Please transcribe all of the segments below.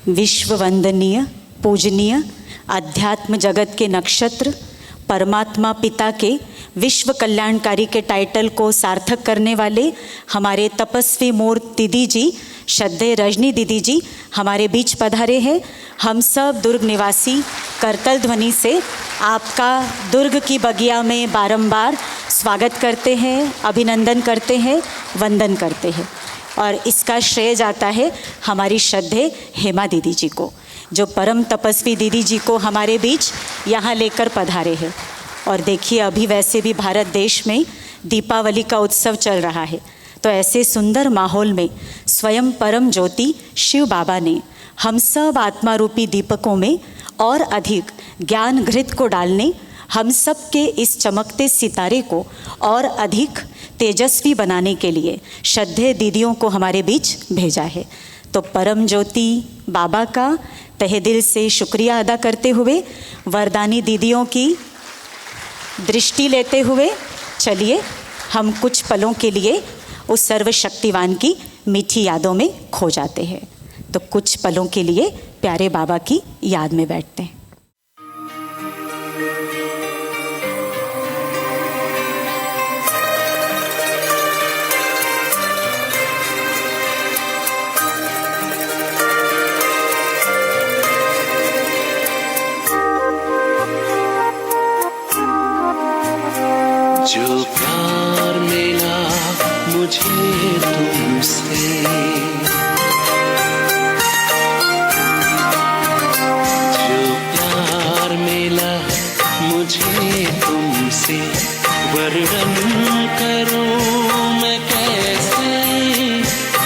विश्व वंदनीय पूजनीय अध्यात्म जगत के नक्षत्र परमात्मा पिता के विश्व कल्याणकारी के टाइटल को सार्थक करने वाले हमारे तपस्वी मूर्त दीदी जी, श्रद्धेय रजनी दीदी जी हमारे बीच पधारे हैं। हम सब दुर्ग निवासी करतल ध्वनि से आपका दुर्ग की बगिया में बारंबार स्वागत करते हैं, अभिनंदन करते हैं, वंदन करते हैं। और इसका श्रेय जाता है हमारी श्रद्धेय हेमा दीदी जी को, जो परम तपस्वी दीदी जी को हमारे बीच यहाँ लेकर पधारे हैं। और देखिए, अभी वैसे भी भारत देश में दीपावली का उत्सव चल रहा है, तो ऐसे सुंदर माहौल में स्वयं परम ज्योति शिव बाबा ने हम सब आत्मा रूपी दीपकों में और अधिक ज्ञान घृत को डालने, हम सब के इस चमकते सितारे को और अधिक तेजस्वी बनाने के लिए श्रद्धेय दीदियों को हमारे बीच भेजा है। तो परम ज्योति बाबा का तहे दिल से शुक्रिया अदा करते हुए, वरदानी दीदियों की दृष्टि लेते हुए चलिए हम कुछ पलों के लिए उस सर्वशक्तिवान की मीठी यादों में खो जाते हैं। तो कुछ पलों के लिए प्यारे बाबा की याद में बैठते हैं। जो प्यार मिला मुझे तुमसे, जो प्यार मिला मुझे तुमसे, वर्णन करूं मैं कैसे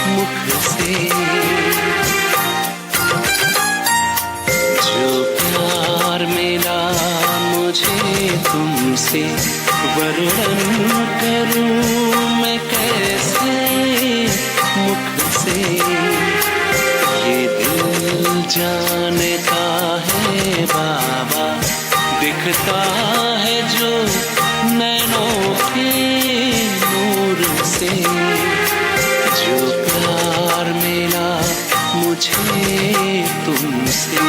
मुख से। जो प्यार मिला मुझे तुमसे, वर्णन करूं मैं कैसे मुख से। ये दिल जानता है बाबा, दिखता है जो नैनों के नूर से। जो प्यार मिला मुझे तुमसे,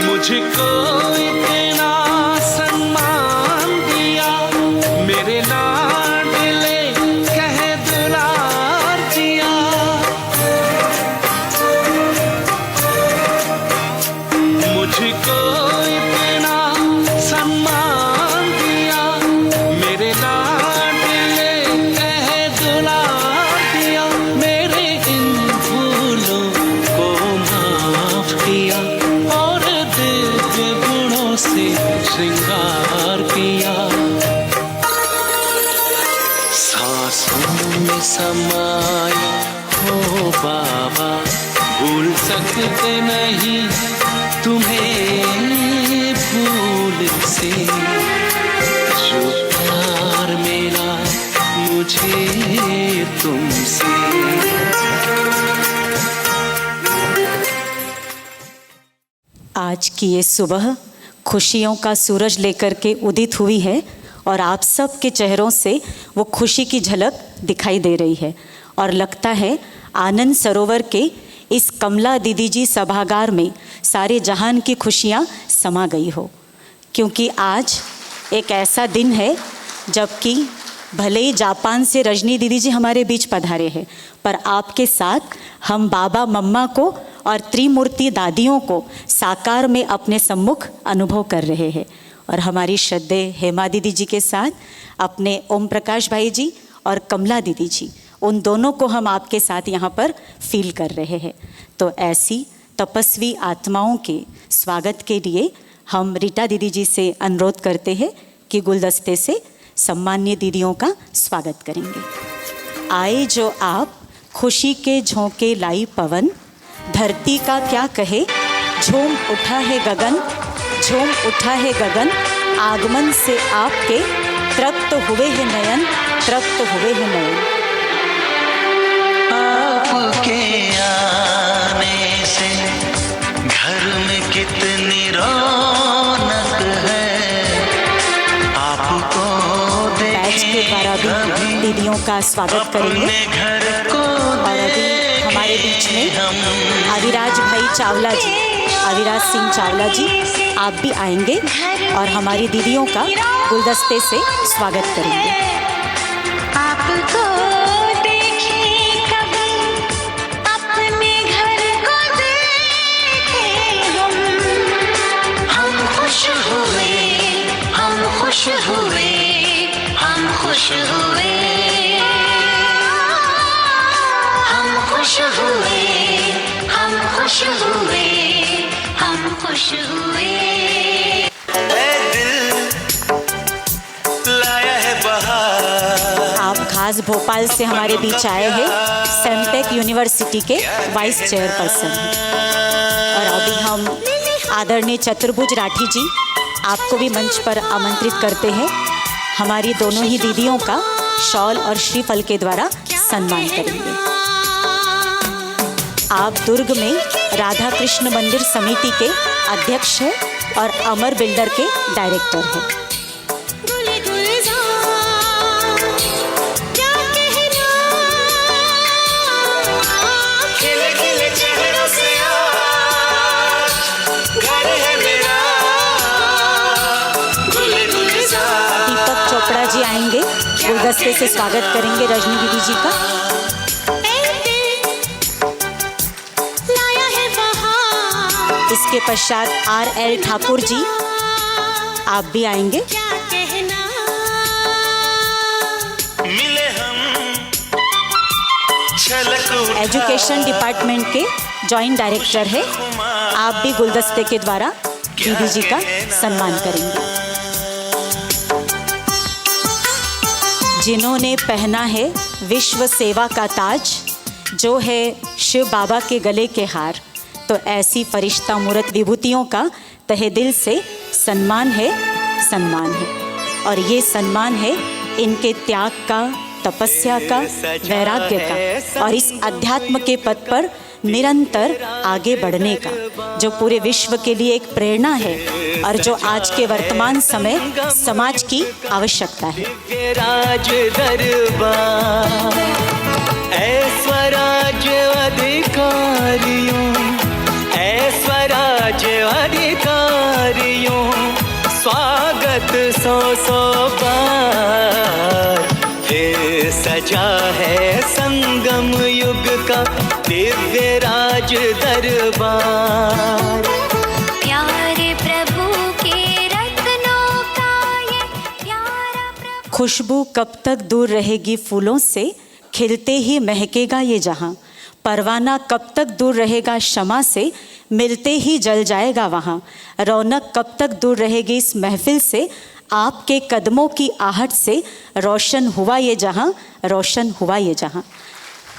मुझको इतना सम्मान दिया, मेरे लाडले कहे दुलार दिया। मुझको इतना सम्मान दिया, मेरे लाडले कहे दुलार दिया। मेरे इन भूलों को माफ किया और गुणों से श्रृंगार किया। सांसों में समाया हो बाबा, भूल सकते नहीं तुम्हें भूल से। जो प्यार मिला मुझे तुमसे, आज की ये सुबह खुशियों का सूरज लेकर के उदित हुई है और आप सब के चेहरों से वो खुशी की झलक दिखाई दे रही है। और लगता है आनंद सरोवर के इस कमला दीदी जी सभागार में सारे जहान की खुशियाँ समा गई हो, क्योंकि आज एक ऐसा दिन है जबकि भले ही जापान से रजनी दीदी जी हमारे बीच पधारे हैं, पर आपके साथ हम बाबा मम्मा को और त्रिमूर्ति दादियों को साकार में अपने सम्मुख अनुभव कर रहे हैं। और हमारी श्रद्धेय हेमा दीदी जी के साथ अपने ओम प्रकाश भाई जी और कमला दीदी जी, उन दोनों को हम आपके साथ यहाँ पर फील कर रहे हैं। तो ऐसी तपस्वी आत्माओं के स्वागत के लिए हम रीटा दीदी जी से अनुरोध करते हैं कि गुलदस्ते से सम्मान्य दीदियों का स्वागत करेंगे। आए जो आप खुशी के झोंके लाई पवन, धरती का क्या कहे झूम उठा है गगन, झूम उठा है गगन, आगमन से आपके तृप्त हुए हैं नयन, तृप्त हुए हैं नयन। आपके आने से घर में कितनी रौनक है, आपको बैच के द्वारा भी दीदियों का स्वागत करेंगे। और अभी हमारे बीच में अविराज भाई चावला जी, अविराज सिंह चावला जी, आप भी आएंगे और हमारी दीदियों का गुलदस्ते से स्वागत करेंगे। आपको देखे कभी अपने घर को देखे हम खुश हुए, हम खुश हुए, हम खुश हुए, हम खुश हुए, हम खुश हुए, हम खुश हुए। आप खास भोपाल से हमारे बीच आए हैं, सेमटेक यूनिवर्सिटी के वाइस चेयरपर्सन हैं। और अभी हम आदरणीय चतुर्भुज राठी जी, आपको भी मंच पर आमंत्रित करते हैं। हमारी दोनों ही दीदियों का शॉल और श्रीफल के द्वारा सम्मान करेंगे। आप दुर्ग में राधा कृष्ण मंदिर समिति के अध्यक्ष हैं और अमर बिल्डर के डायरेक्टर हैं। दीपक चोपड़ा जी आएंगे, गुलदस्ते से स्वागत करेंगे रजनी दीदी जी का। इसके पश्चात RL ठाकुर जी, आप भी आएंगे। मिले हम एजुकेशन डिपार्टमेंट के जॉइंट डायरेक्टर है, आप भी गुलदस्ते के द्वारा दीदी जी का सम्मान करेंगे। जिन्होंने पहना है विश्व सेवा का ताज, जो है शिव बाबा के गले के हार, तो ऐसी फरिश्ता मूरत विभूतियों का तहे दिल से सम्मान है, सम्मान है। और ये सम्मान है इनके त्याग का, तपस्या का, वैराग्य का और इस अध्यात्म के पथ पर निरंतर आगे बढ़ने का, जो पूरे विश्व के लिए एक प्रेरणा है और जो आज के वर्तमान समय समाज की आवश्यकता है। राज दरबार ऐश्वर्य अधिकारियों, ऐश्वर्य अधिकारियों, स्वागत सौ सौ बार। फिर सजा है संगम युग का दिव्य राज दरबार। प्यारे प्रभु के रत्नों का ये प्यारा प्रभु। खुशबू कब तक दूर रहेगी फूलों से, खिलते ही महकेगा ये जहां। परवाना कब तक दूर रहेगा शमा से, मिलते ही जल जाएगा वहाँ। रौनक कब तक दूर रहेगी इस महफिल से, आपके कदमों की आहट से रोशन हुआ ये जहाँ, रोशन हुआ ये जहाँ।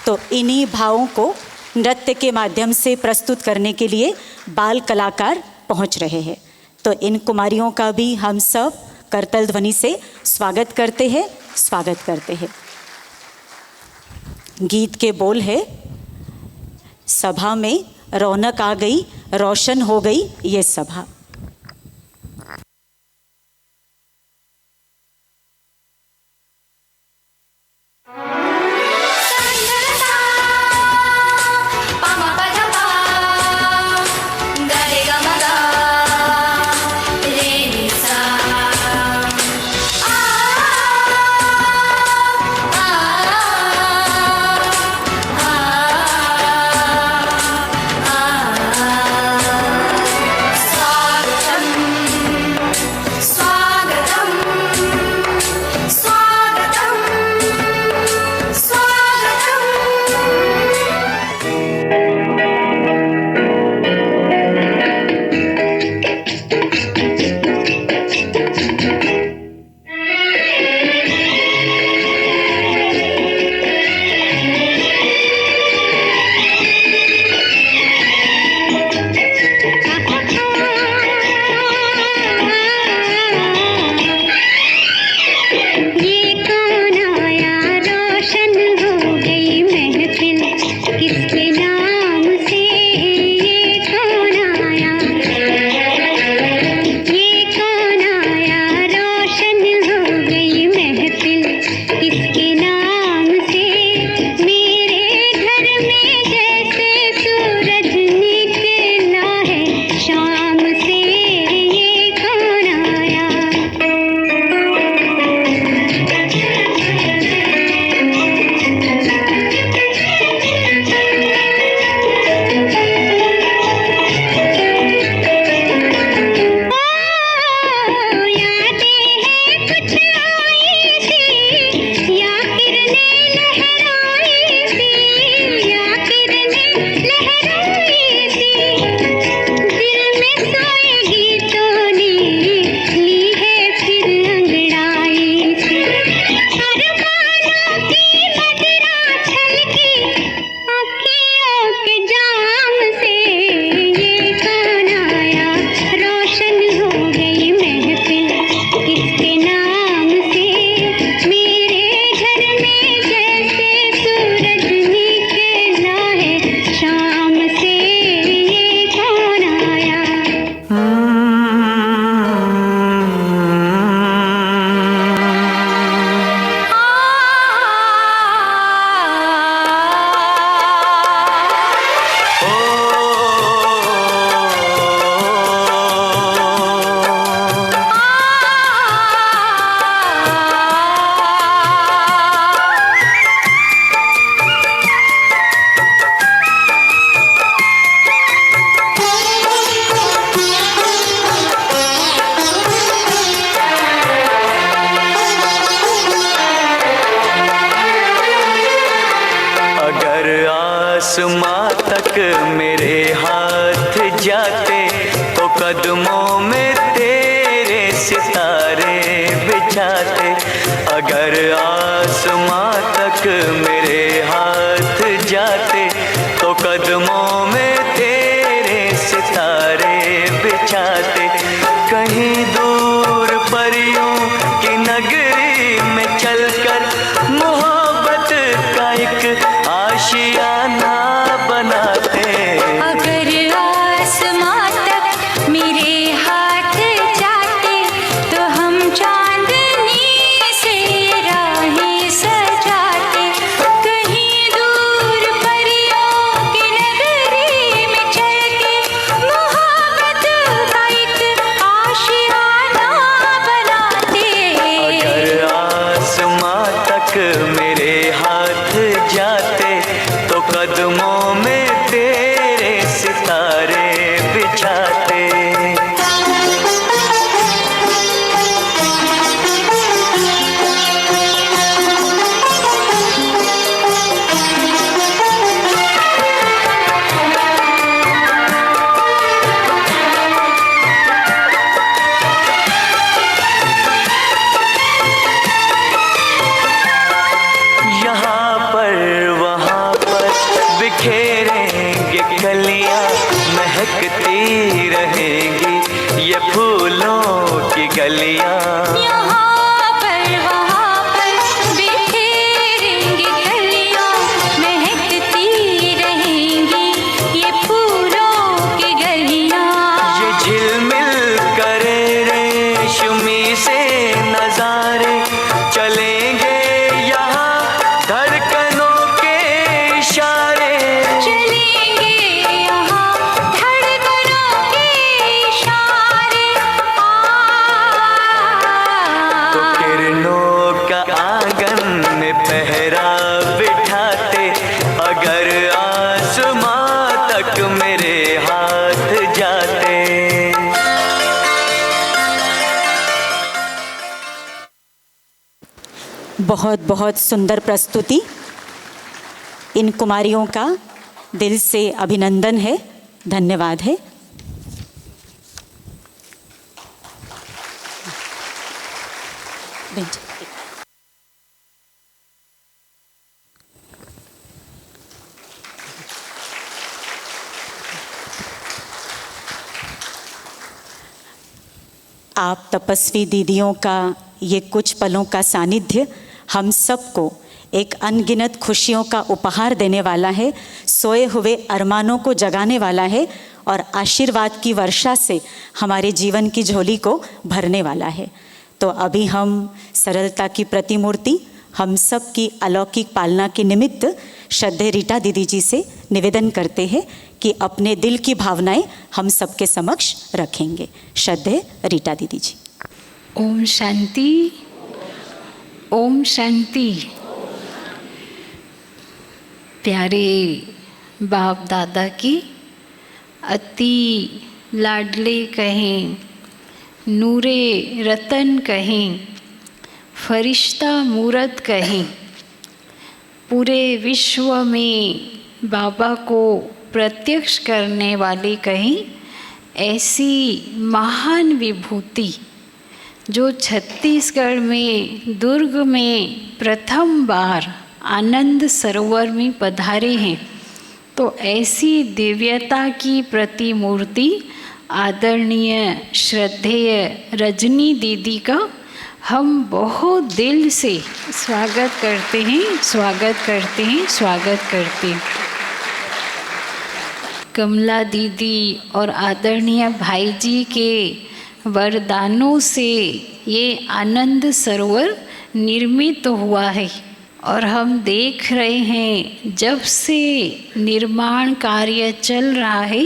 तो इन्हीं भावों को नृत्य के माध्यम से प्रस्तुत करने के लिए बाल कलाकार पहुँच रहे हैं। तो इन कुमारियों का भी हम सब करतल ध्वनि से स्वागत करते हैं, स्वागत करते हैं। गीत के बोल है, सभा में रौनक आ गई, रोशन हो गई ये सभा। सा आसमां तक मेरे हाथ जाते तो कदमों में तेरे सितारे बिछाते। अगर आसमां तक मेरे हाथ जाते तो कदमों में तेरे सितारे बिछाते। कहीं दूर परियों की नगरी में चलकर मोहब्बत का एक आशियाना बनाते। अगर आसमां तक मेरे हाथ जाते तो हम चांदनी से राहें सजाते। कहीं दूर परियों की नगरी में चल के मोहब्बत का एक आशियाना बनाते। अगर आसमां तक मेरे हाथ जाते तो कदमों में तेरे सितारे बिछाते। यहाँ पर वहाँ पर बिखेरेंगे कलियाँ, महकती रहेंगी ये फूलों की गलियाँ। यहाँ पर वहाँ पर बिखेरेंगे कलियाँ, महकती रहेंगी ये फूलों की गलियाँ। ये झिलमिल करे रेशमी से नजारे, चलेंगे यहाँ धड़कनों के इशारे। चलेंगे यहाँ धड़कनों के इशारे। तो किरणों का आंगन में पहरा बिठाते। अगर आसमां तक मेरे हाथ जाते। बहुत बहुत सुंदर प्रस्तुति। इन कुमारियों का दिल से अभिनंदन है, धन्यवाद है। आप तपस्वी दीदियों का ये कुछ पलों का सानिध्य हम सबको एक अनगिनत खुशियों का उपहार देने वाला है, सोए हुए अरमानों को जगाने वाला है और आशीर्वाद की वर्षा से हमारे जीवन की झोली को भरने वाला है। तो अभी हम सरलता की प्रतिमूर्ति हम सब की अलौकिक पालना के निमित्त श्रद्धेय रीटा दीदी जी से निवेदन करते हैं कि अपने दिल की भावनाएं हम सबके समक्ष रखेंगे। श्रद्धेय रीटा दीदी जी। ओम शांति, ओम शांति। प्यारे बाप दादा की अति लाडले कहें, नूरे रतन कहें, फरिश्ता मूरत कहें, पूरे विश्व में बाबा को प्रत्यक्ष करने वाले कहें, ऐसी महान विभूति जो छत्तीसगढ़ में दुर्ग में प्रथम बार आनंद सरोवर में पधारे हैं। तो ऐसी दिव्यता की प्रतिमूर्ति आदरणीय श्रद्धेय रजनी दीदी का हम बहुत दिल से स्वागत करते हैं, स्वागत करते हैं, स्वागत करते हैं। कमला दीदी और आदरणीय भाई जी के वरदानों से ये आनंद सरोवर निर्मित हुआ है और हम देख रहे हैं जब से निर्माण कार्य चल रहा है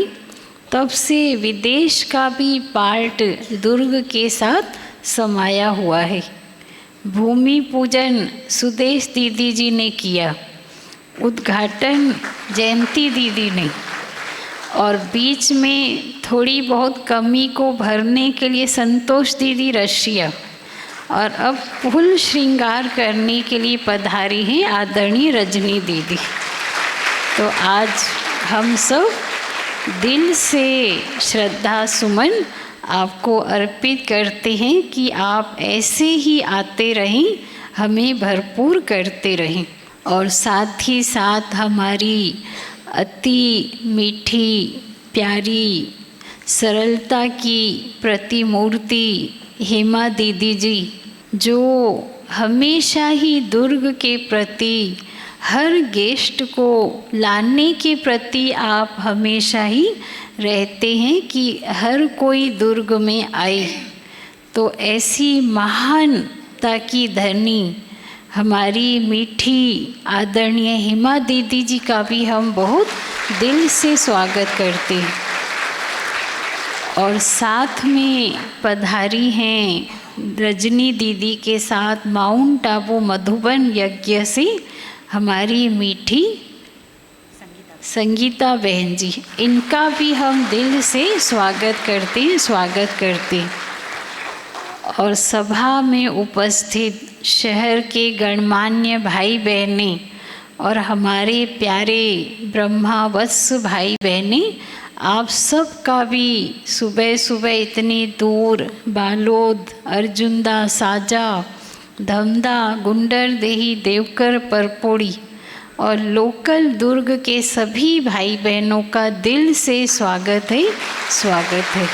तब से विदेश का भी पार्ट दुर्ग के साथ समाया हुआ है। भूमि पूजन सुदेश दीदी जी ने किया, उद्घाटन जयंती दीदी ने, और बीच में थोड़ी बहुत कमी को भरने के लिए संतोष दीदी रशिया, और अब फुल श्रृंगार करने के लिए पधारी हैं आदरणीय रजनी दीदी। तो आज हम सब दिल से श्रद्धा सुमन आपको अर्पित करते हैं कि आप ऐसे ही आते रहें, हमें भरपूर करते रहें और साथ ही साथ हमारी अति मीठी प्यारी सरलता की प्रतिमूर्ति हेमा दीदी जी, जो हमेशा ही दुर्ग के प्रति, हर गेस्ट को लाने के प्रति आप हमेशा ही रहते हैं कि हर कोई दुर्ग में आए। तो ऐसी महानता की धनी हमारी मीठी आदरणीय हेमा दीदी जी का भी हम बहुत दिल से स्वागत करते हैं। और साथ में पधारी हैं रजनी दीदी के साथ माउंट आबू मधुबन यज्ञ से हमारी मीठी संगीता बहन जी, इनका भी हम दिल से स्वागत करते हैं। और सभा में उपस्थित शहर के गणमान्य भाई बहनें और हमारे प्यारे ब्रह्मावत्स भाई बहनें, आप सब का भी सुबह सुबह इतनी दूर बालोद, अर्जुंदा, साजा, धमदा, गुंडरदेही, देवकर, परपोड़ी और लोकल दुर्ग के सभी भाई बहनों का दिल से स्वागत है।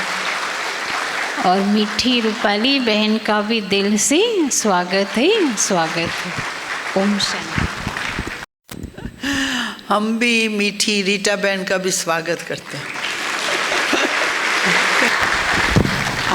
और मीठी रूपाली बहन का भी दिल से स्वागत है। ओम शांति। हम भी मीठी रीटा बहन का भी स्वागत करते हैं।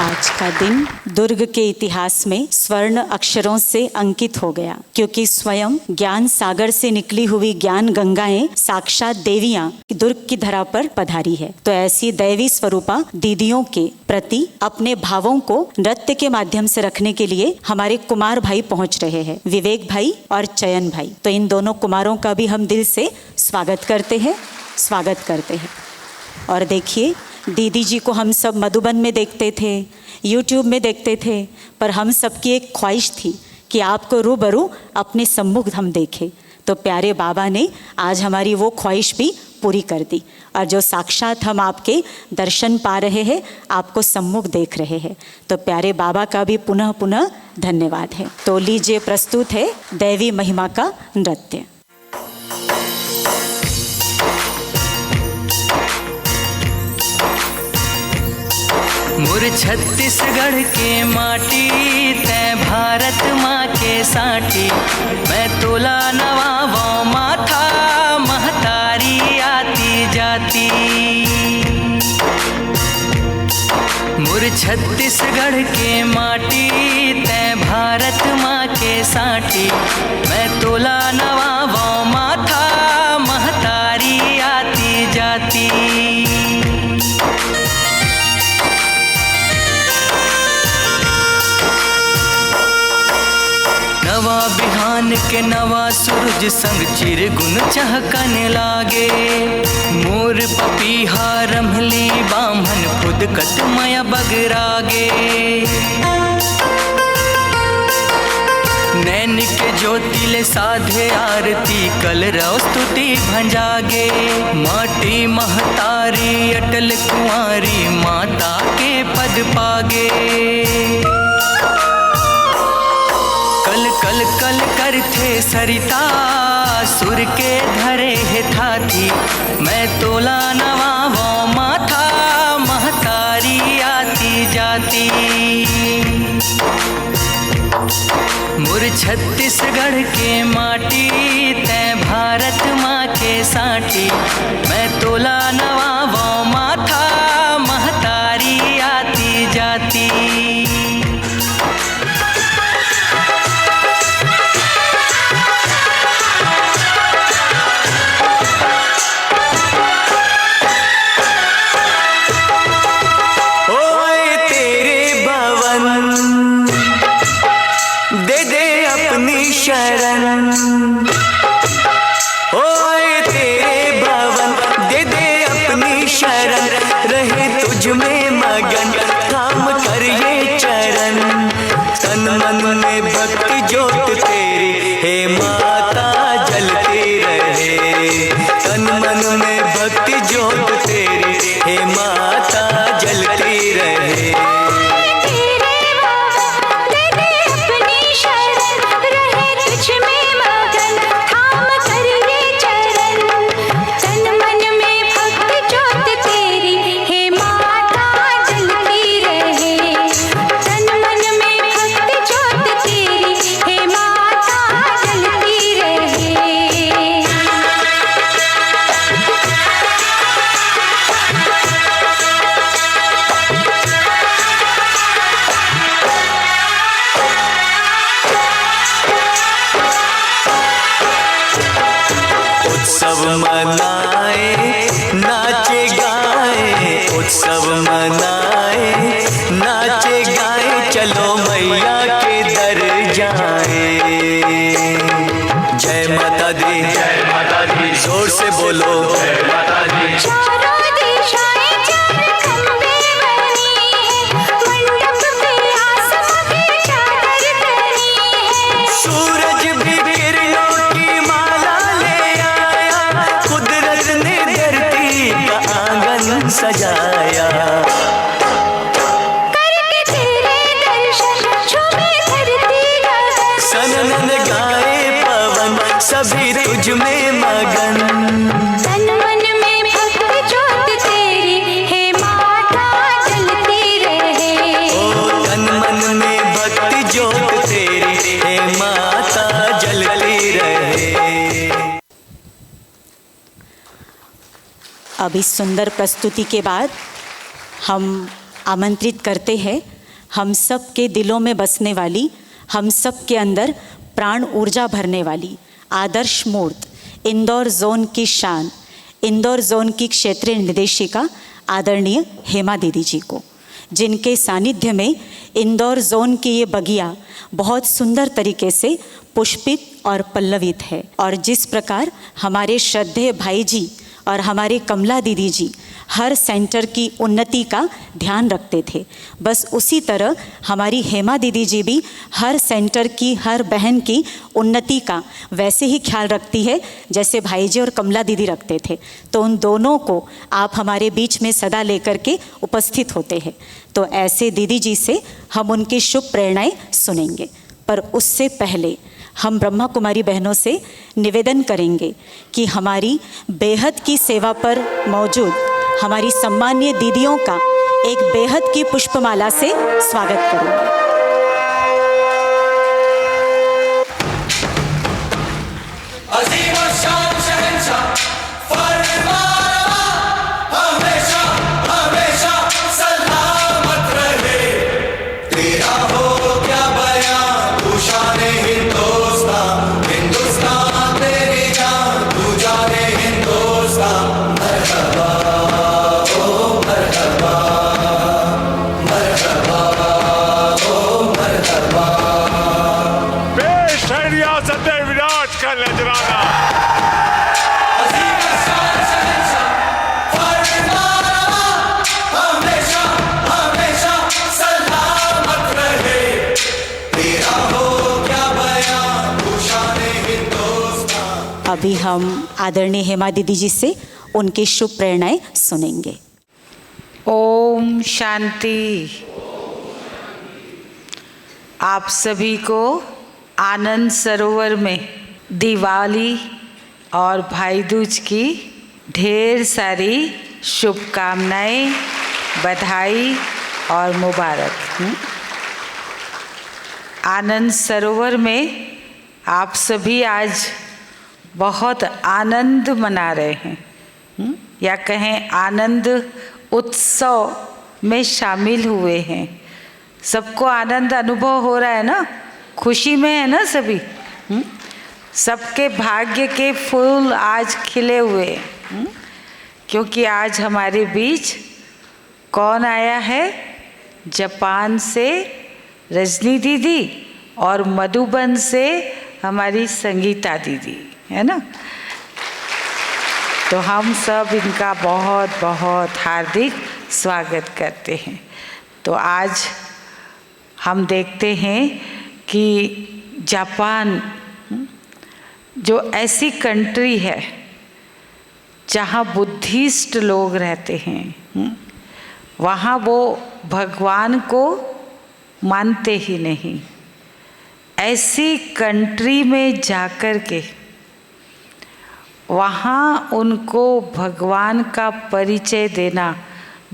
आज का दिन दुर्ग के इतिहास में स्वर्ण अक्षरों से अंकित हो गया, क्योंकि स्वयं ज्ञान सागर से निकली हुई ज्ञान गंगाएं साक्षात देवियां दुर्ग की धरा पर पधारी है। तो ऐसी दैवी स्वरूपा दीदियों के प्रति अपने भावों को नृत्य के माध्यम से रखने के लिए हमारे कुमार भाई पहुंच रहे हैं, विवेक भाई और चयन भाई। तो इन दोनों कुमारों का भी हम दिल से स्वागत करते हैं। और देखिए, दीदी जी को हम सब मधुबन में देखते थे, यूट्यूब में देखते थे, पर हम सबकी एक ख्वाहिश थी कि आपको रूबरू अपने सम्मुख हम देखें। तो प्यारे बाबा ने आज हमारी वो ख्वाहिश भी पूरी कर दी, और जो साक्षात हम आपके दर्शन पा रहे हैं, आपको सम्मुख देख रहे हैं, तो प्यारे बाबा का भी पुनः पुनः धन्यवाद है। तो लीजिए, प्रस्तुत है दैवी महिमा का नृत्य। मुर छत्तीसगढ़ के माटी, तै भारत माँ के साटी, मैं तोला नवाबों माथा, महतारी आती जाती। मुर छत्तीसगढ़ के माटी, तै भारत माँ के साटी, मैं तोला नवाबों माथा, महतारी आती जाती। नवा बिहान के नवा सूरज संग चिरगुन चहकने लागे, मोर पपीहा रमली बामन खुद कट मया बगरागे। नैनिक ज्योतिले साधे आरती, कल रौ स्तुति भंजागे। माटी महतारी अटल कुंवारी, माता के पद पागे। कल कल कल करथे सरिता, सुर के धरे है थाथी, मैं तोला नवाबों माथा, महतारी आती जाती। मुर छत्तीसगढ़ के माटी, तै भारत माँ के साटी, मैं तोला नवाबों माथा, महतारी आती जाती। शरण ओए तेरे भवन, दे दे अपनी शरण, रहे तुझ में मगन, थाम कर ये चरण। तन मन में भक्ति ज्योत तेरी, हे माता जलती रहे। तन उत्सव मनाए, नाचे गाए, उत्सव मनाए, नाचे गाए, चलो मैया के दर जाए। जय माता दी, जय माता दी, जोर से बोलो जय माता दी। चारों दिशाएं चार खंबे बनी है, मंडप पे आसमां की चादर तनी है। सूरज भी किरणों की माला ले आया, कुदरत ने धरती का आंगन सजाया। करके तेरे दर्शन झूमे धरती गगन, सनन गाए पवन सभी तुझ में मगन। तन मन में भक्ति ज्योत तेरी है माता जलती रहे। ओ तन मन में भक्ति ज्योत तेरी है माता जलती रहे। अब इस सुंदर प्रस्तुति के बाद हम आमंत्रित करते हैं हम सब के दिलों में बसने वाली, हम सब के अंदर प्राण ऊर्जा भरने वाली आदर्श मूर्त, इंदौर जोन की शान, इंदौर जोन की क्षेत्रीय निदेशिका आदरणीय हेमा दीदी जी को, जिनके सानिध्य में इंदौर जोन की ये बगिया बहुत सुंदर तरीके से पुष्पित और पल्लवित है। और जिस प्रकार हमारे श्रद्धेय भाई जी और हमारे कमला दीदी जी हर सेंटर की उन्नति का ध्यान रखते थे, बस उसी तरह हमारी हेमा दीदी जी भी हर सेंटर की हर बहन की उन्नति का वैसे ही ख्याल रखती है जैसे भाई जी और कमला दीदी रखते थे। तो उन दोनों को आप हमारे बीच में सदा लेकर के उपस्थित होते हैं। तो ऐसे दीदी जी से हम उनकी शुभ प्रेरणाएं सुनेंगे, पर उससे पहले हम ब्रह्मा कुमारी बहनों से निवेदन करेंगे कि हमारी बेहद की सेवा पर मौजूद हमारी सम्मानीय दीदियों का एक बेहद की पुष्पमाला से स्वागत करेंगे। अभी हम आदरणीय हेमा दीदी जी से उनकी शुभ प्रेरणाएं सुनेंगे। ओम शांति। आप सभी को आनंद सरोवर में दिवाली और भाई दूज की ढेर सारी शुभकामनाएं, बधाई और मुबारक। आनंद सरोवर में आप सभी आज बहुत आनंद मना रहे हैं, या कहें आनंद उत्सव में शामिल हुए हैं। सबको आनंद अनुभव हो रहा है ना, खुशी में है ना सभी। सबके भाग्य के फूल आज खिले हुए हैं, क्योंकि आज हमारे बीच कौन आया है? जापान से रजनी दीदी और मधुबन से हमारी संगीता दीदी, है ना। तो हम सब इनका बहुत बहुत हार्दिक स्वागत करते हैं। तो आज हम देखते हैं कि जापान जो ऐसी कंट्री है जहाँ बुद्धिस्ट लोग रहते हैं, वहाँ वो भगवान को मानते ही नहीं। ऐसी कंट्री में जाकर के वहाँ उनको भगवान का परिचय देना,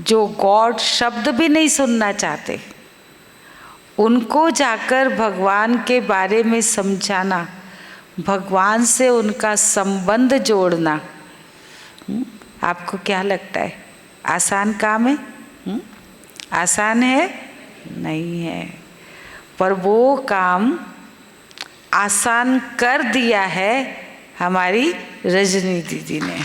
जो गॉड शब्द भी नहीं सुनना चाहते, उनको जाकर भगवान के बारे में समझाना, भगवान से उनका संबंध जोड़ना, आपको क्या लगता है आसान काम है? आसान है? नहीं है। पर वो काम आसान कर दिया है हमारी रजनी दीदी ने।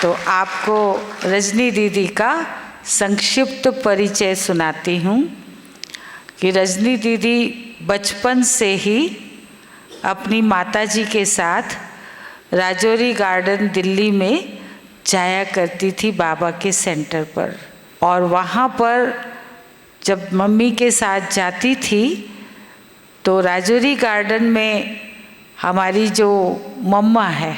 तो आपको रजनी दीदी का संक्षिप्त परिचय सुनाती हूँ कि रजनी दीदी बचपन से ही अपनी माताजी के साथ राजौरी गार्डन दिल्ली में जाया करती थी बाबा के सेंटर पर। और वहाँ पर जब मम्मी के साथ जाती थी तो राजौरी गार्डन में हमारी जो मम्मा है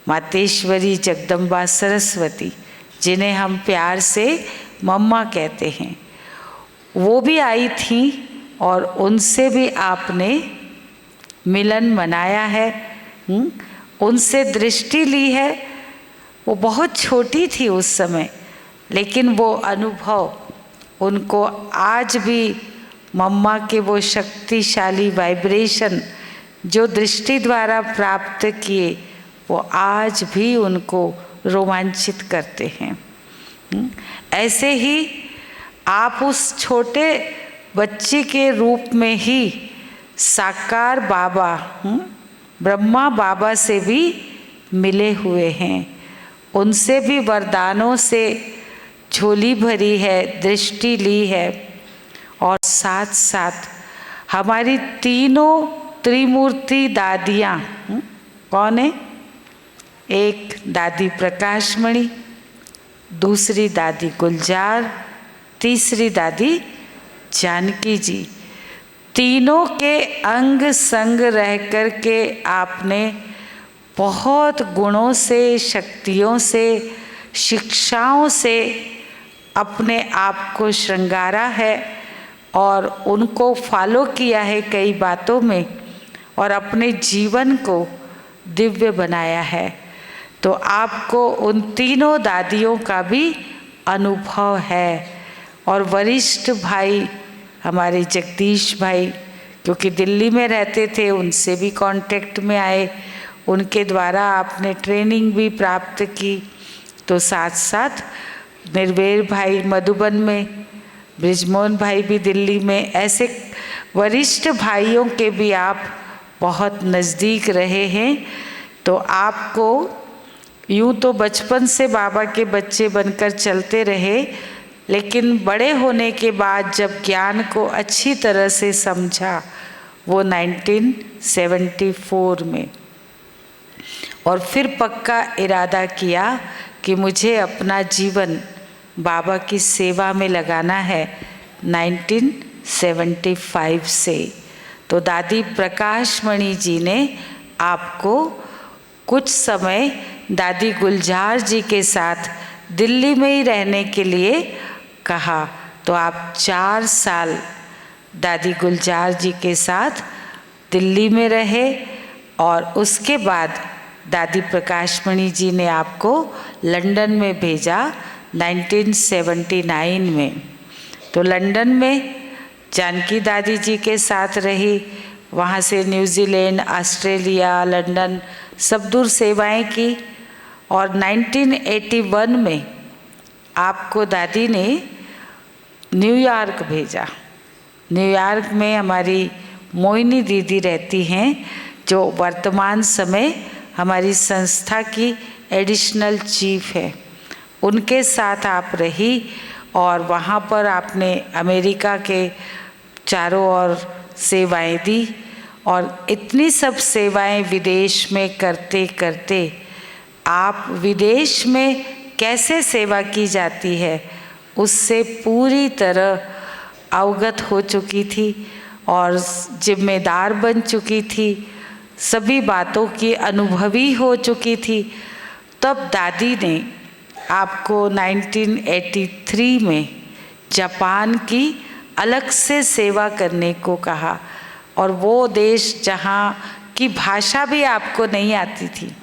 मातेश्वरी जगदम्बा सरस्वती, जिन्हें हम प्यार से मम्मा कहते हैं, वो भी आई थी और उनसे भी आपने मिलन मनाया है, उनसे दृष्टि ली है। वो बहुत छोटी थी उस समय, लेकिन वो अनुभव उनको आज भी मम्मा के वो शक्तिशाली वाइब्रेशन जो दृष्टि द्वारा प्राप्त किए वो आज भी उनको रोमांचित करते हैं। ऐसे ही आप उस छोटे बच्चे के रूप में ही साकार बाबा ब्रह्मा बाबा से भी मिले हुए हैं, उनसे भी वरदानों से झोली भरी है, दृष्टि ली है। और साथ साथ हमारी तीनों त्रिमूर्ति दादियाँ कौन है? एक दादी प्रकाशमणि, दूसरी दादी गुलजार, तीसरी दादी जानकी जी। तीनों के अंग संग रह कर के आपने बहुत गुणों से, शक्तियों से, शिक्षाओं से अपने आप को श्रृंगारा है और उनको फॉलो किया है कई बातों में और अपने जीवन को दिव्य बनाया है। तो आपको उन तीनों दादियों का भी अनुभव है। और वरिष्ठ भाई हमारे जगदीश भाई, क्योंकि दिल्ली में रहते थे, उनसे भी कांटेक्ट में आए, उनके द्वारा आपने ट्रेनिंग भी प्राप्त की। तो साथ साथ निर्वेर भाई मधुबन में, ब्रिजमोहन भाई भी दिल्ली में, ऐसे वरिष्ठ भाइयों के भी आप बहुत नज़दीक रहे हैं। तो आपको यूँ तो बचपन से बाबा के बच्चे बनकर चलते रहे, लेकिन बड़े होने के बाद जब ज्ञान को अच्छी तरह से समझा वो 1974 में, और फिर पक्का इरादा किया कि मुझे अपना जीवन बाबा की सेवा में लगाना है 1975 से। तो दादी प्रकाशमणि जी ने आपको कुछ समय दादी गुलजार जी के साथ दिल्ली में ही रहने के लिए कहा। तो आप 4 साल दादी गुलजार जी के साथ दिल्ली में रहे और उसके बाद दादी प्रकाशमणि जी ने आपको लंदन में भेजा 1979 में। तो लंदन में जानकी दादी जी के साथ रही, वहाँ से न्यूजीलैंड, ऑस्ट्रेलिया, लंदन सब दूर सेवाएं की। और 1981 में आपको दादी ने न्यूयॉर्क भेजा। न्यूयॉर्क में हमारी मोहिनी दीदी रहती हैं, जो वर्तमान समय हमारी संस्था की एडिशनल चीफ है। उनके साथ आप रही और वहाँ पर आपने अमेरिका के चारों ओर सेवाएं दी। और इतनी सब सेवाएं विदेश में करते करते आप विदेश में कैसे सेवा की जाती है उससे पूरी तरह अवगत हो चुकी थी और जिम्मेदार बन चुकी थी, सभी बातों की अनुभवी हो चुकी थी। तब दादी ने आपको 1983 में जापान की अलग से सेवा करने को कहा, और वो देश जहाँ की भाषा भी आपको नहीं आती थी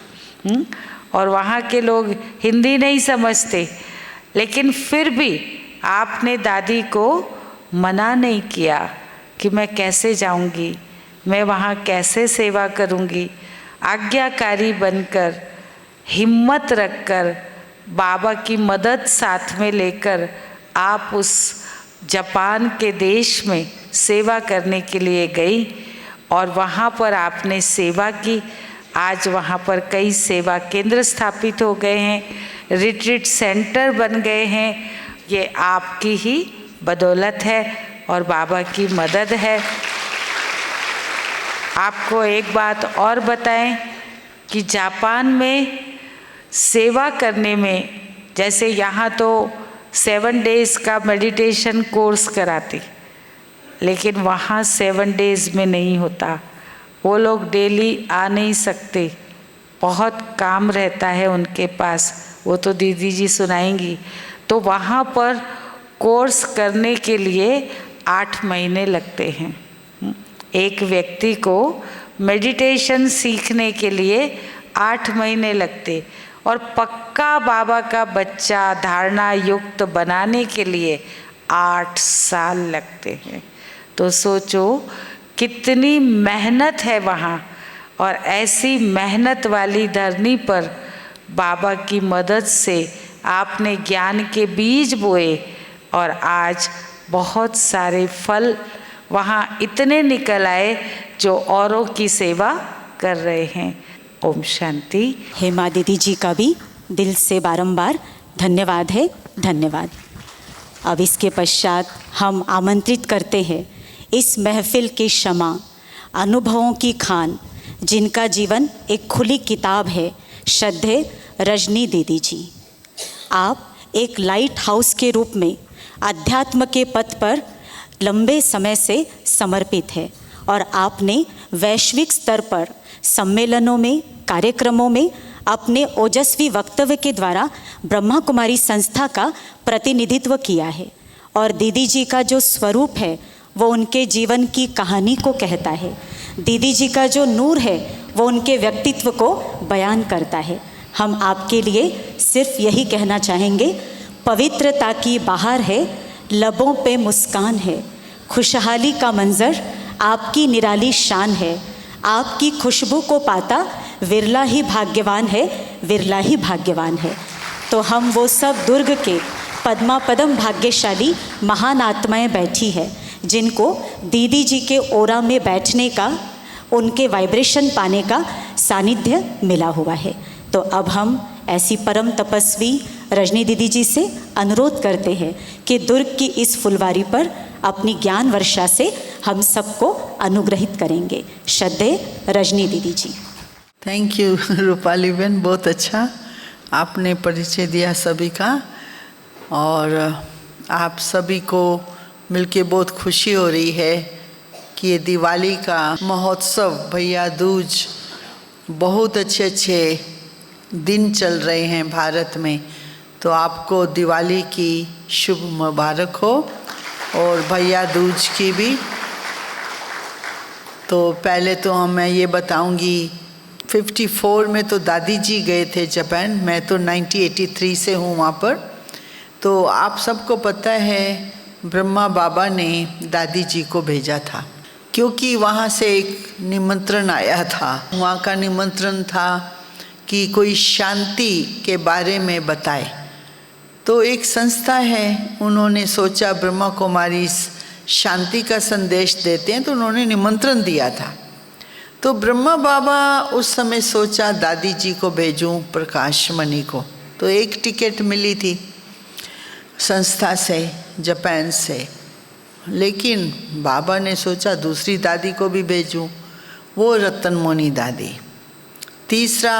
और वहाँ के लोग हिंदी नहीं समझते, लेकिन फिर भी आपने दादी को मना नहीं किया कि मैं कैसे जाऊँगी, मैं वहाँ कैसे सेवा करूँगी। आज्ञाकारी बनकर, हिम्मत रखकर, बाबा की मदद साथ में लेकर आप उस जापान के देश में सेवा करने के लिए गई और वहाँ पर आपने सेवा की। आज वहाँ पर कई सेवा केंद्र स्थापित हो गए हैं, रिट्रीट सेंटर बन गए हैं। ये आपकी ही बदौलत है और बाबा की मदद है। आपको एक बात और बताएं कि जापान में सेवा करने में, जैसे यहाँ तो 7 डेज़ का मेडिटेशन कोर्स कराते, लेकिन वहाँ 7 डेज़ में नहीं होता। वो लोग डेली आ नहीं सकते, बहुत काम रहता है उनके पास, वो तो दीदी जी सुनाएंगी। तो वहाँ पर कोर्स करने के लिए 8 महीने लगते हैं। एक व्यक्ति को मेडिटेशन सीखने के लिए 8 महीने लगते, और पक्का बाबा का बच्चा धारणा युक्त बनाने के लिए 8 साल लगते हैं। तो सोचो कितनी मेहनत है वहाँ, और ऐसी मेहनत वाली धरनी पर बाबा की मदद से आपने ज्ञान के बीज बोए और आज बहुत सारे फल वहाँ इतने निकल आए जो औरों की सेवा कर रहे हैं। ओम शांति। हेमा दीदी जी का भी दिल से बारंबार धन्यवाद है, धन्यवाद। अब इसके पश्चात हम आमंत्रित करते हैं इस महफिल की शमा, अनुभवों की खान, जिनका जीवन एक खुली किताब है, श्रद्धेय रजनी दीदी जी। आप एक लाइट हाउस के रूप में अध्यात्म के पथ पर लंबे समय से समर्पित है, और आपने वैश्विक स्तर पर सम्मेलनों में, कार्यक्रमों में अपने ओजस्वी वक्तव्य के द्वारा ब्रह्मा कुमारी संस्था का प्रतिनिधित्व किया है। और दीदी जी का जो स्वरूप है वो उनके जीवन की कहानी को कहता है। दीदी जी का जो नूर है वो उनके व्यक्तित्व को बयान करता है। हम आपके लिए सिर्फ यही कहना चाहेंगे, पवित्रता की बहार है, लबों पे मुस्कान है, खुशहाली का मंजर आपकी निराली शान है। आपकी खुशबू को पाता विरला ही भाग्यवान है, विरला ही भाग्यवान है। तो हम वो सब दुर्ग के पद्मापदम भाग्यशाली महान आत्माएं बैठी है, जिनको दीदी जी के ओरा में बैठने का, उनके वाइब्रेशन पाने का सानिध्य मिला हुआ है। तो अब हम ऐसी परम तपस्वी रजनी दीदी जी से अनुरोध करते हैं कि दुर्ग की इस फुलवारी पर अपनी ज्ञान वर्षा से हम सबको अनुग्रहित करेंगे। श्रद्धेय रजनी दीदी जी। थैंक यू रूपाली बहन, बहुत अच्छा आपने परिचय दिया सभी का, और आप सभी को मिलके बहुत खुशी हो रही है कि ये दिवाली का महोत्सव, भैया दूज, बहुत अच्छे अच्छे दिन चल रहे हैं भारत में। तो आपको दिवाली की शुभ मुबारक हो, और भैया दूज की भी। तो पहले तो मैं ये बताऊंगी, 54 में तो दादी जी गए थे जापान, मैं तो 1983 से हूँ वहाँ पर। तो आप सबको पता है ब्रह्मा बाबा ने दादी जी को भेजा था, क्योंकि वहाँ से एक निमंत्रण आया था। वहाँ का निमंत्रण था कि कोई शांति के बारे में बताए। तो एक संस्था है, उन्होंने सोचा ब्रह्मा कुमारी शांति का संदेश देते हैं, तो उन्होंने निमंत्रण दिया था। तो ब्रह्मा बाबा उस समय सोचा दादी जी को भेजूं, प्रकाश मणि को। तो एक टिकट मिली थी संस्था से, जापान से, लेकिन बाबा ने सोचा दूसरी दादी को भी भेजूं, वो रतनमणि दादी। तीसरा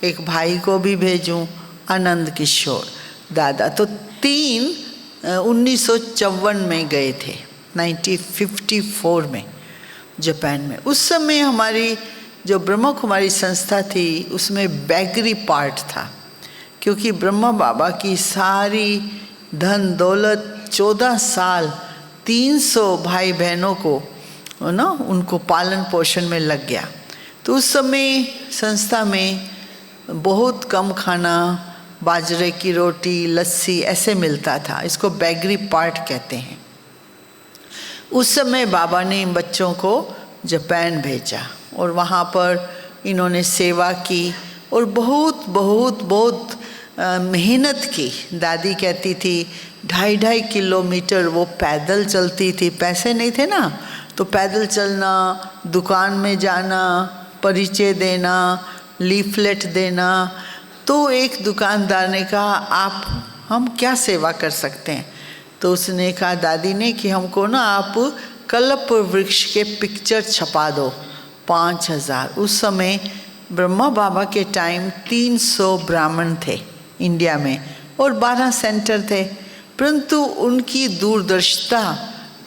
एक भाई को भी भेजूं, आनंद किशोर दादा। तो 3 1954 में गए थे, 1954 में जापान में। उस समय हमारी जो ब्रह्मा कुमारी संस्था थी उसमें बैगरी पार्ट था, क्योंकि ब्रह्मा बाबा की सारी धन दौलत 14 साल 300 भाई बहनों को ना उनको पालन पोषण में लग गया। तो उस समय संस्था में बहुत कम खाना, बाजरे की रोटी, लस्सी ऐसे मिलता था। इसको बैगरी पार्ट कहते हैं। उस समय बाबा ने इन बच्चों को जापान भेजा, और वहाँ पर इन्होंने सेवा की और बहुत बहुत बहुत मेहनत की। दादी कहती थी 2.5 किलोमीटर वो पैदल चलती थी, पैसे नहीं थे ना, तो पैदल चलना, दुकान में जाना, परिचय देना, लीफलेट देना। तो एक दुकानदार ने कहा आप हम क्या सेवा कर सकते हैं? तो उसने कहा दादी ने कि हमको ना आप कल्प वृक्ष के पिक्चर छपा दो 5000। उस समय ब्रह्मा बाबा के टाइम 300 ब्राह्मण थे इंडिया में और 12 सेंटर थे, परंतु उनकी दूरदर्शिता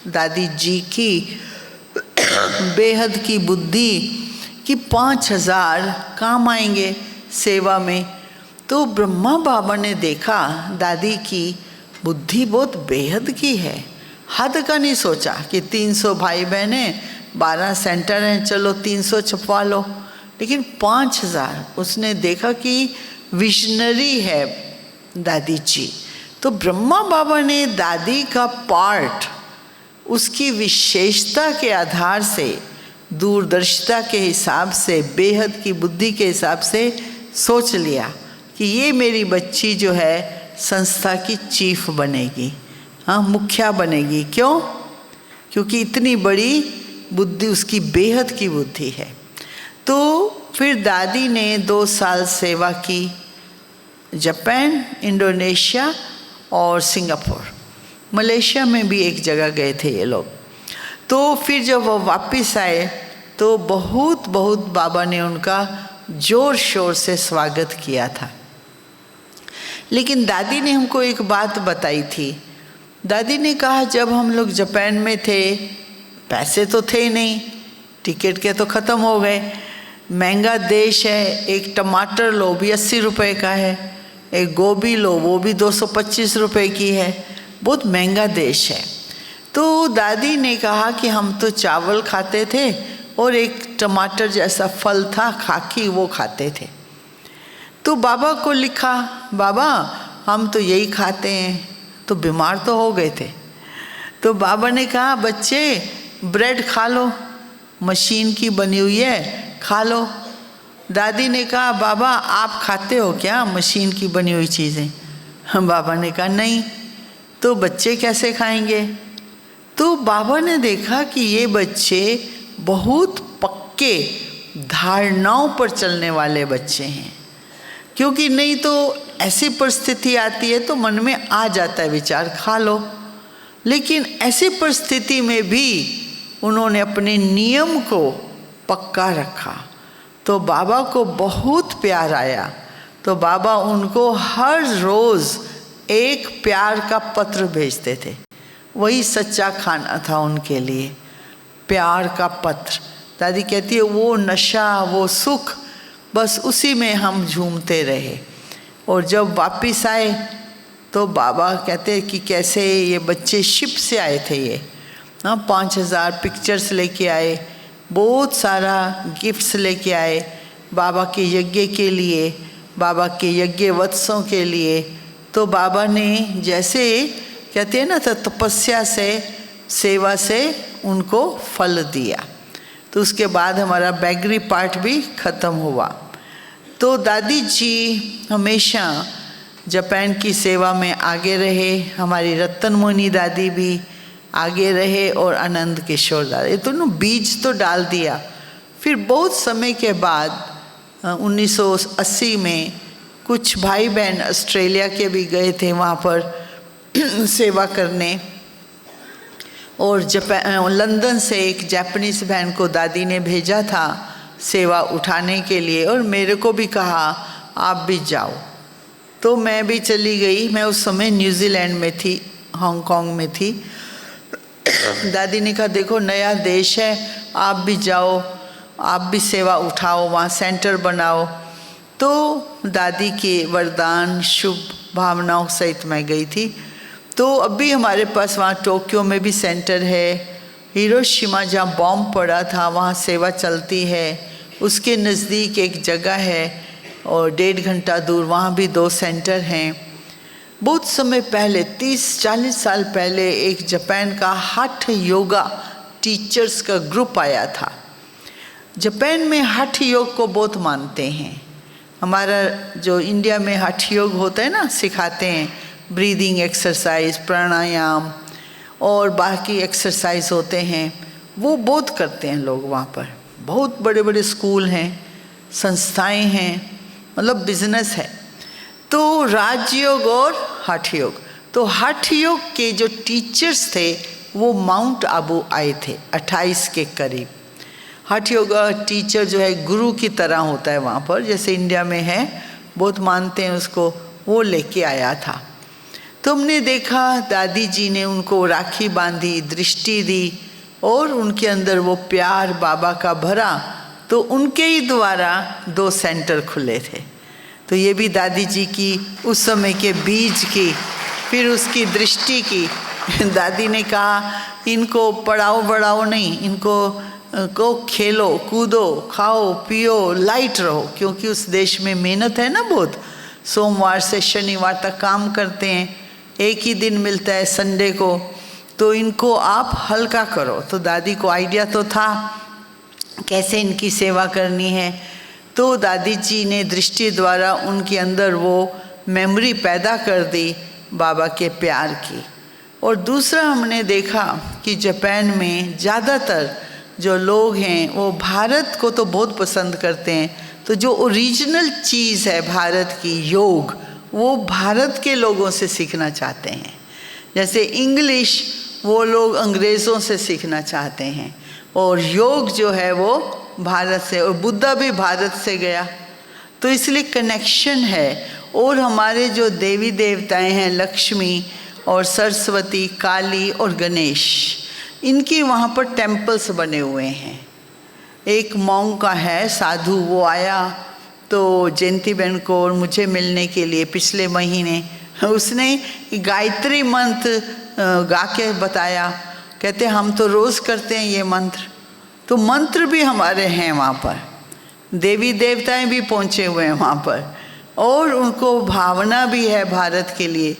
दादी जी की बेहद की बुद्धि कि 5000 काम आएंगे सेवा में। तो ब्रह्मा बाबा ने देखा दादी की बुद्धि बहुत बेहद की है, हद का नहीं सोचा कि 300 भाई बहन हैं, 12 सेंटर हैं, चलो 300 छपवा लो, लेकिन 5000 उसने देखा कि विजनरी है दादी जी। तो ब्रह्मा बाबा ने दादी का पार्ट उसकी विशेषता के आधार से, दूरदर्शिता के हिसाब से, बेहद की बुद्धि के हिसाब से सोच लिया कि ये मेरी बच्ची जो है संस्था की चीफ बनेगी, हाँ मुखिया बनेगी। क्यों? क्योंकि इतनी बड़ी बुद्धि उसकी बेहद की बुद्धि है। तो फिर दादी ने 2 साल सेवा की जापान, इंडोनेशिया और सिंगापुर, मलेशिया में भी एक जगह गए थे ये लोग। तो फिर जब वो वापस आए तो बहुत बाबा ने उनका जोर शोर से स्वागत किया था। लेकिन दादी ने हमको एक बात बताई थी। दादी ने कहा जब हम लोग जापान में थे पैसे तो थे नहीं, टिकट के तो ख़त्म हो गए, महंगा देश है, एक टमाटर लो भी 80 रुपए का है, एक गोभी लो वो भी 225 रुपए की है, बहुत महंगा देश है। तो दादी ने कहा कि हम तो चावल खाते थे और एक टमाटर जैसा फल था खाकी, वो खाते थे। तो बाबा को लिखा, बाबा हम तो यही खाते हैं, तो बीमार तो हो गए थे। तो बाबा ने कहा बच्चे ब्रेड खा लो, मशीन की बनी हुई है, खा लो। दादी ने कहा बाबा आप खाते हो क्या मशीन की बनी हुई चीज़ें? बाबा ने कहा नहीं। तो बच्चे कैसे खाएंगे? तो बाबा ने देखा कि ये बच्चे बहुत पक्के धारणाओं पर चलने वाले बच्चे हैं, क्योंकि नहीं तो ऐसी परिस्थिति आती है तो मन में आ जाता है विचार खा लो, लेकिन ऐसी परिस्थिति में भी उन्होंने अपने नियम को पक्का रखा। तो बाबा को बहुत प्यार आया, तो बाबा उनको हर रोज़ एक प्यार का पत्र भेजते थे। वही सच्चा खाना था उनके लिए, प्यार का पत्र। दादी कहती है वो नशा, वो सुख, बस उसी में हम झूमते रहे। और जब वापस आए तो बाबा कहते कि कैसे ये बच्चे शिप से आए थे, ये 5000 पिक्चर्स लेके आए, बहुत सारा गिफ्ट्स लेके आए बाबा के यज्ञ के लिए, बाबा के यज्ञ वत्सों के लिए। तो बाबा ने जैसे कहते हैं ना तो तपस्या से, सेवा से उनको फल दिया। तो उसके बाद हमारा बैगरी पार्ट भी ख़त्म हुआ। तो दादी जी हमेशा जापान की सेवा में आगे रहे, हमारी रत्न मोहिनी दादी भी आगे रहे और आनंद किशोर दादा, ये दोनों बीज तो डाल दिया। फिर बहुत समय के बाद 1980 में कुछ भाई बहन ऑस्ट्रेलिया के भी गए थे वहाँ पर सेवा करने, और लंदन से एक जापानीज बहन को दादी ने भेजा था सेवा उठाने के लिए, और मेरे को भी कहा आप भी जाओ। तो मैं भी चली गई। मैं उस समय न्यूजीलैंड में थी, हांगकांग में थी। दादी ने कहा देखो नया देश है, आप भी जाओ, आप भी सेवा उठाओ, वहाँ सेंटर बनाओ। तो दादी के वरदान शुभ भावनाओं सहित मैं गई थी। तो अभी हमारे पास वहाँ टोक्यो में भी सेंटर है, हिरोशिमा जहाँ बॉम्ब पड़ा था वहाँ सेवा चलती है, उसके नज़दीक एक जगह है और 1.5 घंटा दूर वहाँ भी 2 सेंटर हैं। बहुत समय पहले 30-40 साल पहले एक जापान का हठ योगा टीचर्स का ग्रुप आया था। जापान में हठ योग को बहुत मानते हैं। हमारा जो इंडिया में हठ योग होता है ना, सिखाते हैं ब्रीदिंग एक्सरसाइज, प्राणायाम और बाकी एक्सरसाइज होते हैं, वो बहुत करते हैं लोग वहाँ पर। बहुत बड़े बड़े स्कूल हैं, संस्थाएं हैं, मतलब बिजनेस है। तो राजयोग और हठ योग, तो हठ योग के जो टीचर्स थे वो माउंट आबू आए थे 28 के करीब। हठ योग टीचर जो है गुरु की तरह होता है वहाँ पर, जैसे इंडिया में है, बहुत मानते हैं उसको, वो लेके आया था। तो हमने देखा दादी जी ने उनको राखी बांधी, दृष्टि दी और उनके अंदर वो प्यार बाबा का भरा, तो उनके ही द्वारा 2 सेंटर खुले थे। तो ये भी दादी जी की उस समय के बीज की, फिर उसकी दृष्टि की। दादी ने कहा इनको पढ़ाओ बढ़ाओ नहीं, इनको खेलो कूदो खाओ पियो लाइट रहो, क्योंकि उस देश में मेहनत है ना बहुत। सोमवार से शनिवार तक काम करते हैं, एक ही दिन मिलता है संडे को, तो इनको आप हल्का करो। तो दादी को आइडिया तो था कैसे इनकी सेवा करनी है। तो दादी जी ने दृष्टि द्वारा उनके अंदर वो मेमोरी पैदा कर दी बाबा के प्यार की। और दूसरा हमने देखा कि जापान में ज़्यादातर जो लोग हैं वो भारत को तो बहुत पसंद करते हैं, तो जो ओरिजिनल चीज़ है भारत की योग, वो भारत के लोगों से सीखना चाहते हैं। जैसे इंग्लिश वो लोग अंग्रेज़ों से सीखना चाहते हैं, और योग जो है वो भारत से, और बुद्धा भी भारत से गया, तो इसलिए कनेक्शन है। और हमारे जो देवी देवताएं हैं लक्ष्मी और सरस्वती, काली और गणेश, इनकी वहाँ पर टेम्पल्स बने हुए हैं। एक मॉन्क का है साधु, वो आया तो जयंती बहन को और मुझे मिलने के लिए पिछले महीने, उसने गायत्री मंत्र गा के बताया। कहते हम तो रोज़ करते हैं ये मंत्र, तो मंत्र भी हमारे हैं वहाँ पर, देवी देवताएं भी पहुँचे हुए हैं वहाँ पर, और उनको भावना भी है भारत के लिए,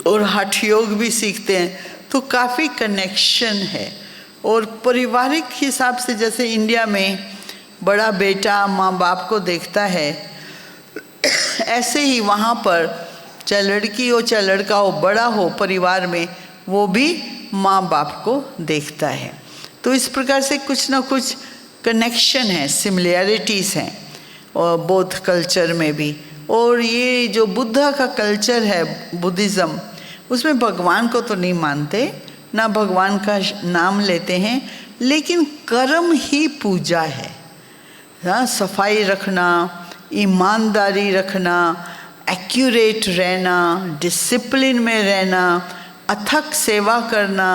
और हठ योग भी सीखते हैं। तो काफ़ी कनेक्शन है। और पारिवारिक हिसाब से जैसे इंडिया में बड़ा बेटा माँ बाप को देखता है, ऐसे ही वहाँ पर चाहे लड़की हो चाहे लड़का हो, बड़ा हो परिवार में, वो भी माँ बाप को देखता है। तो इस प्रकार से कुछ ना कुछ कनेक्शन है, सिमिलैरिटीज़ हैं और बौद्ध कल्चर में भी। और ये जो बुद्धा का कल्चर है, बुद्धिज़्म, उसमें भगवान को तो नहीं मानते, ना भगवान का नाम लेते हैं, लेकिन कर्म ही पूजा है। हाँ, सफाई रखना, ईमानदारी रखना, एक्यूरेट रहना, डिसिप्लिन में रहना, अथक सेवा करना,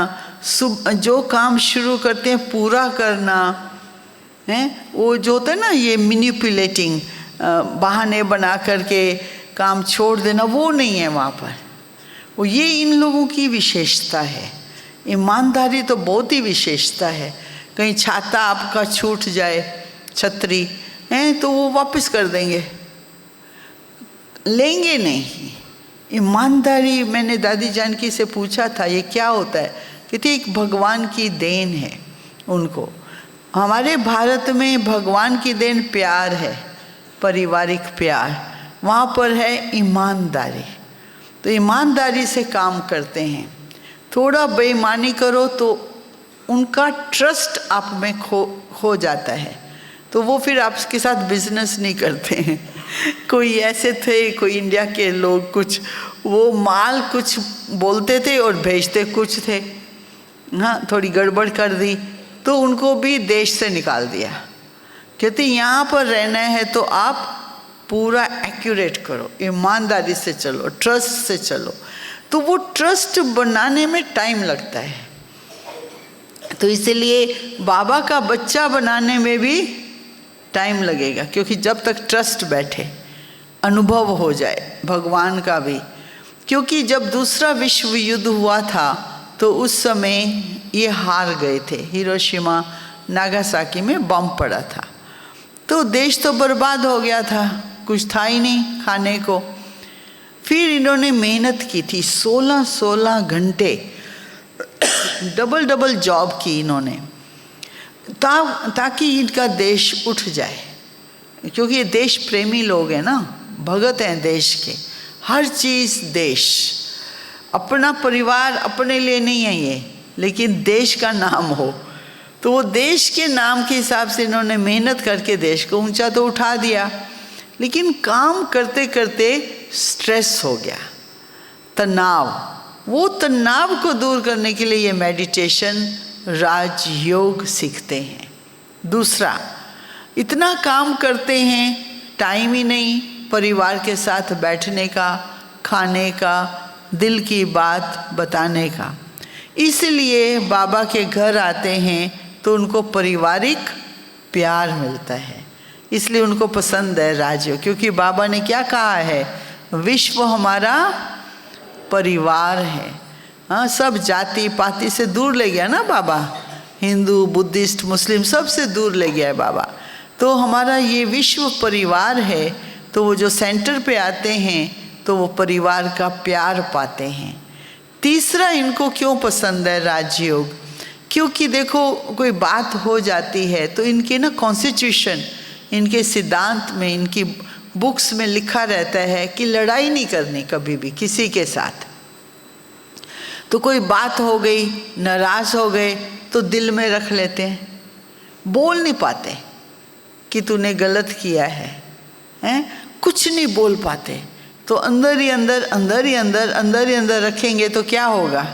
जो काम शुरू करते हैं पूरा करना है। वो जो होता है ना ये मैनिपुलेटिंग, बहाने बना करके काम छोड़ देना, वो नहीं है वहाँ पर। वो ये इन लोगों की विशेषता है। ईमानदारी तो बहुत ही विशेषता है। कहीं छाता आपका छूट जाए, छतरी है, तो वो वापस कर देंगे, लेंगे नहीं। ईमानदारी, मैंने दादी जानकी से पूछा था ये क्या होता है, कहती एक भगवान की देन है उनको। हमारे भारत में भगवान की देन प्यार है, पारिवारिक प्यार, वहाँ पर है ईमानदारी। तो ईमानदारी से काम करते हैं। थोड़ा बेईमानी करो तो उनका ट्रस्ट आप में खो जाता है, तो वो फिर आपके साथ बिजनेस नहीं करते हैं। कोई ऐसे थे, कोई इंडिया के लोग, कुछ वो माल कुछ बोलते थे और भेजते कुछ थे। हाँ, थोड़ी गड़बड़ कर दी तो उनको भी देश से निकाल दिया। कहते यहाँ पर रहना है तो आप पूरा एक्यूरेट करो, ईमानदारी से चलो, ट्रस्ट से चलो। तो वो ट्रस्ट बनाने में टाइम लगता है। तो इसलिए बाबा का बच्चा बनाने में भी टाइम लगेगा, क्योंकि जब तक ट्रस्ट बैठे, अनुभव हो जाए भगवान का भी। क्योंकि जब दूसरा विश्व युद्ध हुआ था तो उस समय ये हार गए थे, हिरोशिमा नागासाकी में बम पड़ा था, तो देश तो बर्बाद हो गया था, कुछ था ही नहीं खाने को। फिर इन्होंने मेहनत की थी, 16-16 घंटे डबल जॉब की इन्होंने, ताकि इनका देश उठ जाए। क्योंकि ये देश प्रेमी लोग हैं ना, भगत हैं देश के, हर चीज़ देश। अपना परिवार अपने लिए नहीं है ये, लेकिन देश का नाम हो, तो वो देश के नाम के हिसाब से इन्होंने मेहनत करके देश को ऊंचा तो उठा दिया, लेकिन काम करते करते स्ट्रेस हो गया, तनाव। वो तनाव को दूर करने के लिए ये मेडिटेशन, राजयोग सीखते हैं। दूसरा, इतना काम करते हैं, टाइम ही नहीं परिवार के साथ बैठने का, खाने का, दिल की बात बताने का। इसलिए बाबा के घर आते हैं तो उनको पारिवारिक प्यार मिलता है, इसलिए उनको पसंद है राजयोग। क्योंकि बाबा ने क्या कहा है, विश्व हमारा परिवार है। हाँ, सब जाति पाति से दूर ले गया ना बाबा, हिंदू, बुद्धिस्ट, मुस्लिम सब से दूर ले गया है बाबा। तो हमारा ये विश्व परिवार है, तो वो जो सेंटर पे आते हैं तो वो परिवार का प्यार पाते हैं। तीसरा, इनको क्यों पसंद है राजयोग, क्योंकि देखो कोई बात हो जाती है तो इनके ना कॉन्स्टिट्यूशन, इनके सिद्धांत में, इनकी बुक्स में लिखा रहता है कि लड़ाई नहीं करनी कभी भी किसी के साथ। तो कोई बात हो गई, नाराज हो गए तो दिल में रख लेते हैं, बोल नहीं पाते कि तूने गलत किया है, कुछ नहीं बोल पाते। तो अंदर ही अंदर रखेंगे तो क्या होगा,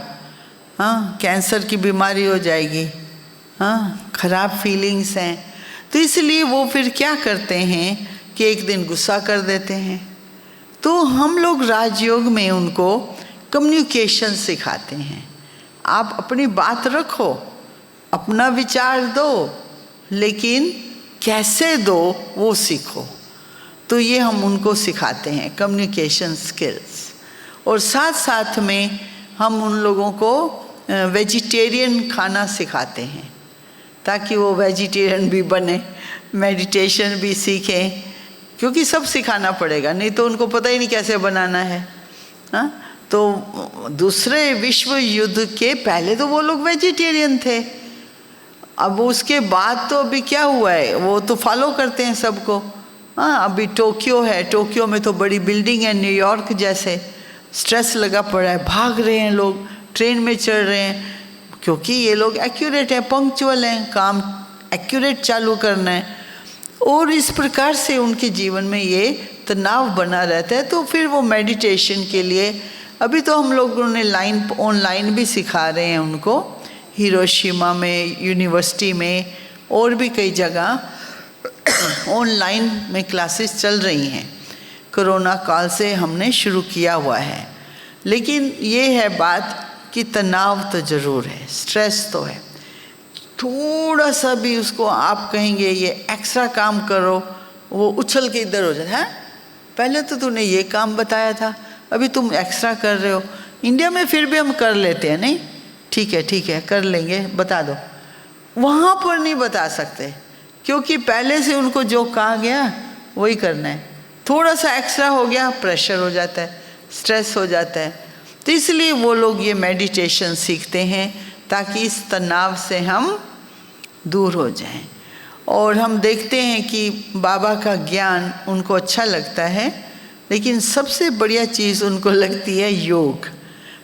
हाँ, कैंसर की बीमारी हो जाएगी, हाँ, खराब फीलिंग्स हैं। तो इसलिए वो फिर क्या करते हैं कि एक दिन गुस्सा कर देते हैं। तो हम लोग राजयोग में उनको कम्युनिकेशन सिखाते हैं। आप अपनी बात रखो, अपना विचार दो, लेकिन कैसे दो वो सीखो। तो ये हम उनको सिखाते हैं कम्युनिकेशन स्किल्स। और साथ साथ में हम उन लोगों को वेजिटेरियन खाना सिखाते हैं ताकि वो वेजिटेरियन भी बने, मेडिटेशन भी सीखें, क्योंकि सब सिखाना पड़ेगा, नहीं तो उनको पता ही नहीं कैसे बनाना है। हाँ, तो दूसरे विश्व युद्ध के पहले तो वो लोग वेजिटेरियन थे, अब उसके बाद तो अभी क्या हुआ है, वो तो फॉलो करते हैं सबको। हाँ, अभी टोक्यो है, टोक्यो में तो बड़ी बिल्डिंग है, न्यूयॉर्क जैसे, स्ट्रेस लगा पड़ा है, भाग रहे हैं लोग, ट्रेन में चढ़ रहे हैं, क्योंकि ये लोग एक्यूरेट है, पंक्चुअल हैं, काम एक्यूरेट चालू करना है। और इस प्रकार से उनके जीवन में ये तनाव बना रहता है। तो फिर वो मेडिटेशन के लिए अभी तो हम लोगों ने ऑनलाइन भी सिखा रहे हैं उनको, हिरोशिमा में, यूनिवर्सिटी में, और भी कई जगह ऑनलाइन में क्लासेस चल रही हैं। कोरोना काल से हमने शुरू किया हुआ है, लेकिन ये है बात कि तनाव तो ज़रूर है, स्ट्रेस तो है। थोड़ा सा भी उसको आप कहेंगे ये एक्स्ट्रा काम करो, वो उछल के इधर हो जाता है, पहले तो तूने ये काम बताया था, अभी तुम एक्स्ट्रा कर रहे हो। इंडिया में फिर भी हम कर लेते हैं, नहीं ठीक है कर लेंगे, बता दो। वहाँ पर नहीं बता सकते, क्योंकि पहले से उनको जो कहा गया वही करना है। थोड़ा सा एक्स्ट्रा हो गया, प्रेशर हो जाता है, स्ट्रेस हो जाता है। तो इसलिए वो लोग ये मेडिटेशन सीखते हैं ताकि इस तनाव से हम दूर हो जाएं। और हम देखते हैं कि बाबा का ज्ञान उनको अच्छा लगता है, लेकिन सबसे बढ़िया चीज़ उनको लगती है योग।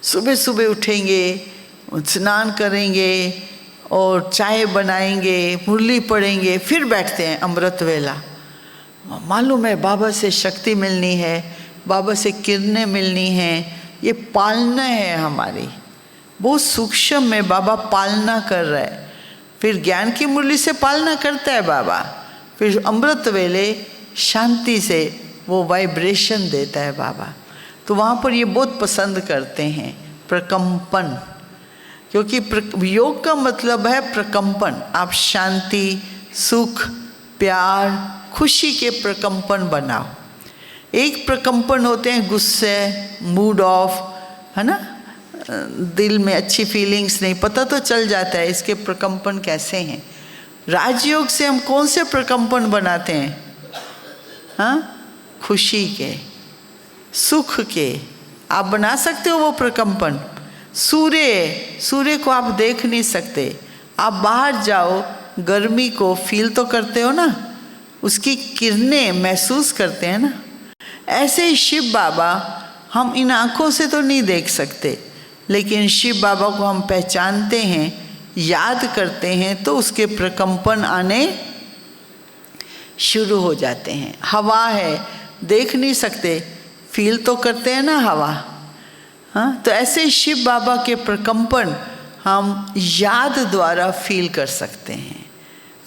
सुबह सुबह उठेंगे, स्नान करेंगे और चाय बनाएंगे, मुरली पढ़ेंगे, फिर बैठते हैं अमृत वेला। मालूम है बाबा से शक्ति मिलनी है, बाबा से किरणें मिलनी हैं, ये पालना है हमारी, बहुत सूक्ष्म में बाबा पालना कर रहा है। फिर ज्ञान की मुरली से पालना करता है बाबा, फिर अमृत वेले शांति से वो वाइब्रेशन देता है बाबा। तो वहाँ पर ये बहुत पसंद करते हैं प्रकंपन, क्योंकि योग का मतलब है प्रकंपन। आप शांति, सुख, प्यार, खुशी के प्रकंपन बनाओ। एक प्रकंपन होते हैं गुस्से, मूड ऑफ, है ना, दिल में अच्छी फीलिंग्स नहीं, पता तो चल जाता है इसके प्रकंपन कैसे हैं। राजयोग से हम कौन से प्रकंपन बनाते हैं? हाँ, खुशी के, सुख के। आप बना सकते हो वो प्रकंपन। सूर्य को आप देख नहीं सकते, आप बाहर जाओ, गर्मी को फील तो करते हो ना, उसकी किरणें महसूस करते हैं ना। ऐसे ही शिव बाबा हम इन आँखों से तो नहीं देख सकते, लेकिन शिव बाबा को हम पहचानते हैं, याद करते हैं तो उसके प्रकंपन आने शुरू हो जाते हैं। हवा है, देख नहीं सकते, फील तो करते हैं ना हवा। हाँ, तो ऐसे शिव बाबा के प्रकंपन हम याद द्वारा फील कर सकते हैं।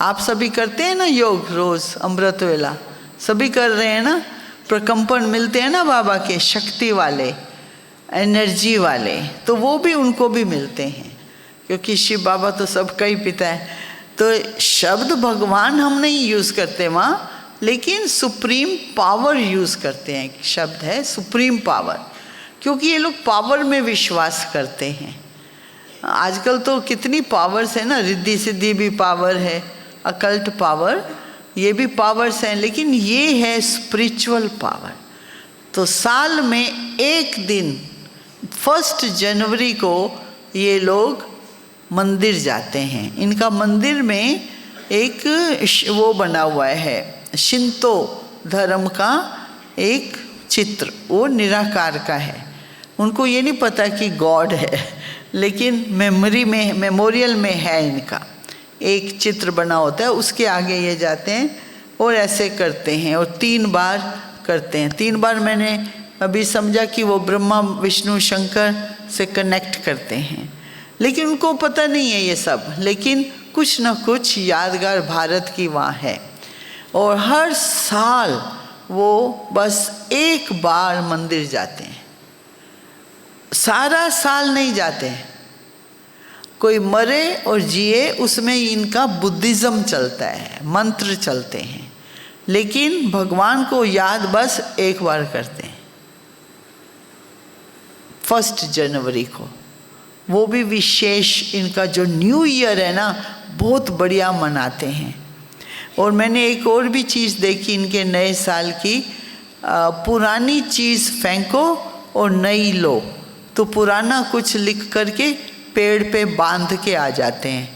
आप सभी करते हैं ना योग, रोज अमृत वेला सभी कर रहे हैं ना, प्रकंपन मिलते हैं ना बाबा के, शक्ति वाले, एनर्जी वाले, तो वो भी उनको भी मिलते हैं, क्योंकि शिव बाबा तो सबका ही पिता है। तो शब्द भगवान हम नहीं यूज़ करते वहाँ, लेकिन सुप्रीम पावर यूज़ करते हैं। शब्द है सुप्रीम पावर, क्योंकि ये लोग पावर में विश्वास करते हैं। आजकल तो कितनी पावर्स है ना, रिद्धि सिद्धि भी पावर है, अकल्ट पावर, ये भी पावर्स हैं, लेकिन ये है स्पिरिचुअल पावर। तो साल में एक दिन 1 जनवरी को ये लोग मंदिर जाते हैं। इनका मंदिर में एक वो बना हुआ है, शिंतो धर्म का एक चित्र, वो निराकार का है। उनको ये नहीं पता कि गॉड है, लेकिन मेमोरी में, मेमोरियल में है इनका एक चित्र बना होता है, उसके आगे ये जाते हैं और ऐसे करते हैं, और 3 बार करते हैं। 3 बार मैंने अभी समझा कि वो ब्रह्मा विष्णु शंकर से कनेक्ट करते हैं, लेकिन उनको पता नहीं है ये सब, लेकिन कुछ ना कुछ यादगार भारत की वहाँ है। और हर साल वो बस एक बार मंदिर जाते हैं, सारा साल नहीं जाते हैं। कोई मरे और जिए उसमें इनका बुद्धिज़्म चलता है, मंत्र चलते हैं, लेकिन भगवान को याद बस एक बार करते हैं 1 जनवरी को। वो भी विशेष, इनका जो न्यू ईयर है ना, बहुत बढ़िया मनाते हैं। और मैंने एक और भी चीज़ देखी इनके नए साल की, पुरानी चीज़ फेंको और नई लो। तो पुराना कुछ लिख करके पेड़ पे बांध के आ जाते हैं,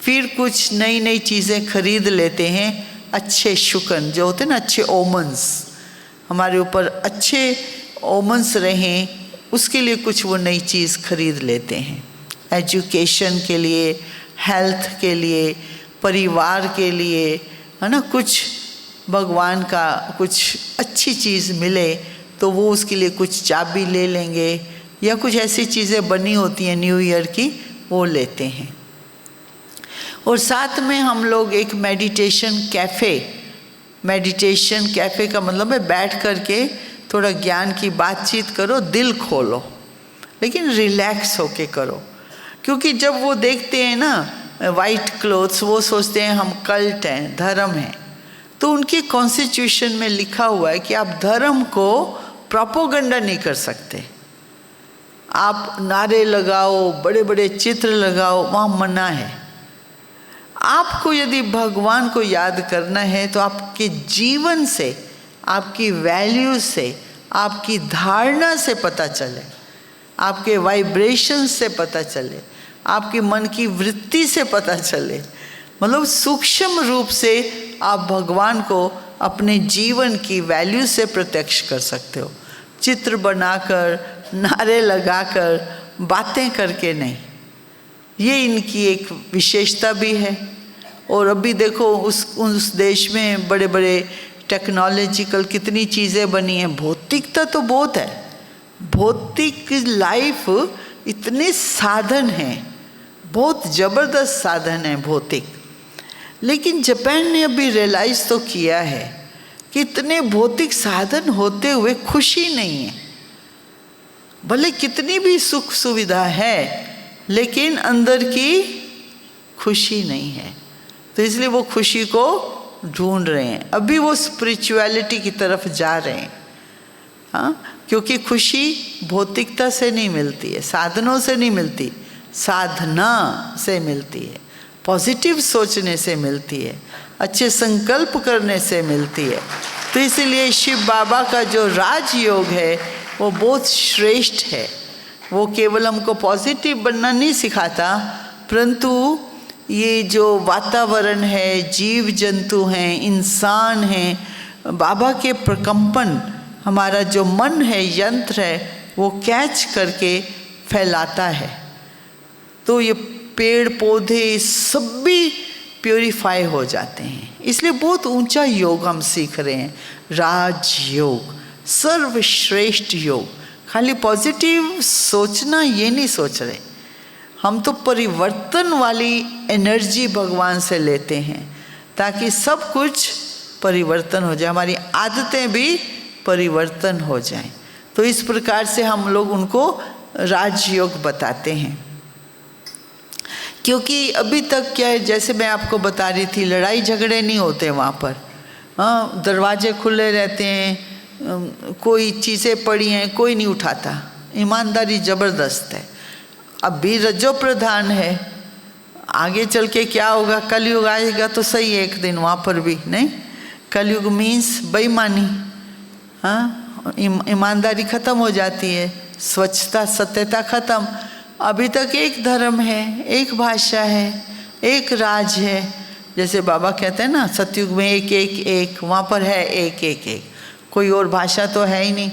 फिर कुछ नई नई चीज़ें खरीद लेते हैं। अच्छे शुकन जो होते हैं ना, अच्छे ओमन्स, हमारे ऊपर अच्छे ओमन्स रहें, उसके लिए कुछ वो नई चीज़ खरीद लेते हैं। एजुकेशन के लिए, हेल्थ के लिए, परिवार के लिए, है ना, कुछ भगवान का कुछ अच्छी चीज़ मिले तो वो उसके लिए कुछ चाबी ले लेंगे, या कुछ ऐसी चीज़ें बनी होती हैं न्यू ईयर की, वो लेते हैं। और साथ में हम लोग एक मेडिटेशन कैफ़े का मतलब है बैठ करके थोड़ा ज्ञान की बातचीत करो, दिल खोलो, लेकिन रिलैक्स होके करो। क्योंकि जब वो देखते हैं ना वाइट क्लोथ्स, वो सोचते हैं हम कल्ट हैं, धर्म है। तो उनके कॉन्स्टिट्यूशन में लिखा हुआ है कि आप धर्म को प्रोपोगंडा नहीं कर सकते, आप नारे लगाओ, बड़े बड़े चित्र लगाओ, वहाँ मना है। आपको यदि भगवान को याद करना है तो आपके जीवन से, आपकी वैल्यू से, आपकी धारणा से पता चले, आपके वाइब्रेशन से पता चले, आपके मन की वृत्ति से पता चले। मतलब सूक्ष्म रूप से आप भगवान को अपने जीवन की वैल्यू से प्रत्यक्ष कर सकते हो, चित्र बनाकर, नारे लगाकर, बातें करके नहीं। ये इनकी एक विशेषता भी है। और अभी देखो उस देश में बड़े बड़े टेक्नोलॉजिकल कितनी चीज़ें बनी हैं, भौतिकता तो बहुत है, भौतिक लाइफ इतने साधन हैं, बहुत ज़बरदस्त साधन है भौतिक। लेकिन जापान ने अभी रियलाइज़ तो किया है कि इतने भौतिक साधन होते हुए खुशी नहीं है। भले कितनी भी सुख सुविधा है, लेकिन अंदर की खुशी नहीं है। तो इसलिए वो खुशी को ढूंढ रहे हैं, अभी वो स्पिरिचुअलिटी की तरफ जा रहे हैं। हाँ, क्योंकि खुशी भौतिकता से नहीं मिलती है, साधनों से नहीं मिलती, साधना से मिलती है, पॉजिटिव सोचने से मिलती है, अच्छे संकल्प करने से मिलती है। तो इसलिए शिव बाबा का जो राजयोग है वो बहुत श्रेष्ठ है। वो केवल हमको पॉजिटिव बनना नहीं सिखाता, परंतु ये जो वातावरण है, जीव जंतु हैं, इंसान हैं, बाबा के प्रकंपन हमारा जो मन है, यंत्र है, वो कैच करके फैलाता है। तो ये पेड़ पौधे सब भी प्योरीफाई हो जाते हैं। इसलिए बहुत ऊंचा योग हम सीख रहे हैं, राज योग, सर्वश्रेष्ठ योग। खाली पॉजिटिव सोचना ये नहीं सोच रहे, हम तो परिवर्तन वाली एनर्जी भगवान से लेते हैं ताकि सब कुछ परिवर्तन हो जाए, हमारी आदतें भी परिवर्तन हो जाएं। तो इस प्रकार से हम लोग उनको राजयोग बताते हैं। क्योंकि अभी तक क्या है, जैसे मैं आपको बता रही थी, लड़ाई झगड़े नहीं होते वहाँ पर। हाँ, दरवाजे खुले रहते हैं, कोई चीज़ें पड़ी हैं कोई नहीं उठाता, ईमानदारी ज़बरदस्त है। अब भी रजो प्रधान है, आगे चल के क्या होगा, कलयुग आएगा तो सही है एक दिन वहाँ पर भी नहीं। कलयुग मीन्स बेईमानी, हाँ, ईमानदारी ख़त्म हो जाती है, स्वच्छता सत्यता ख़त्म। अभी तक एक धर्म है, एक भाषा है, एक राज है। जैसे बाबा कहते हैं ना, सतयुग में एक एक एक, वहाँ पर है एक एक एक, कोई और भाषा तो है ही नहीं।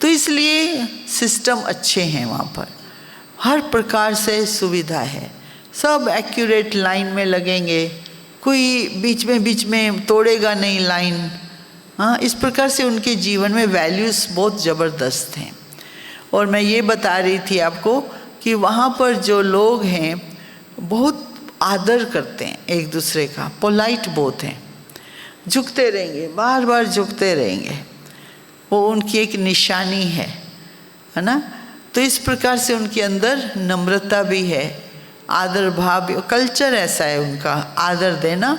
तो इसलिए सिस्टम अच्छे हैं वहाँ पर, हर प्रकार से सुविधा है, सब एक्यूरेट लाइन में लगेंगे, कोई बीच में तोड़ेगा नहीं लाइन। हाँ, इस प्रकार से उनके जीवन में वैल्यूज़ बहुत ज़बरदस्त हैं। और मैं ये बता रही थी आपको कि वहाँ पर जो लोग हैं बहुत आदर करते हैं एक दूसरे का, पोलाइट बहुत हैं, झुकते रहेंगे, बार बार झुकते रहेंगे, वो उनकी एक निशानी है ना। तो इस प्रकार से उनके अंदर नम्रता भी है, आदर भाव भी, कल्चर ऐसा है उनका, आदर देना,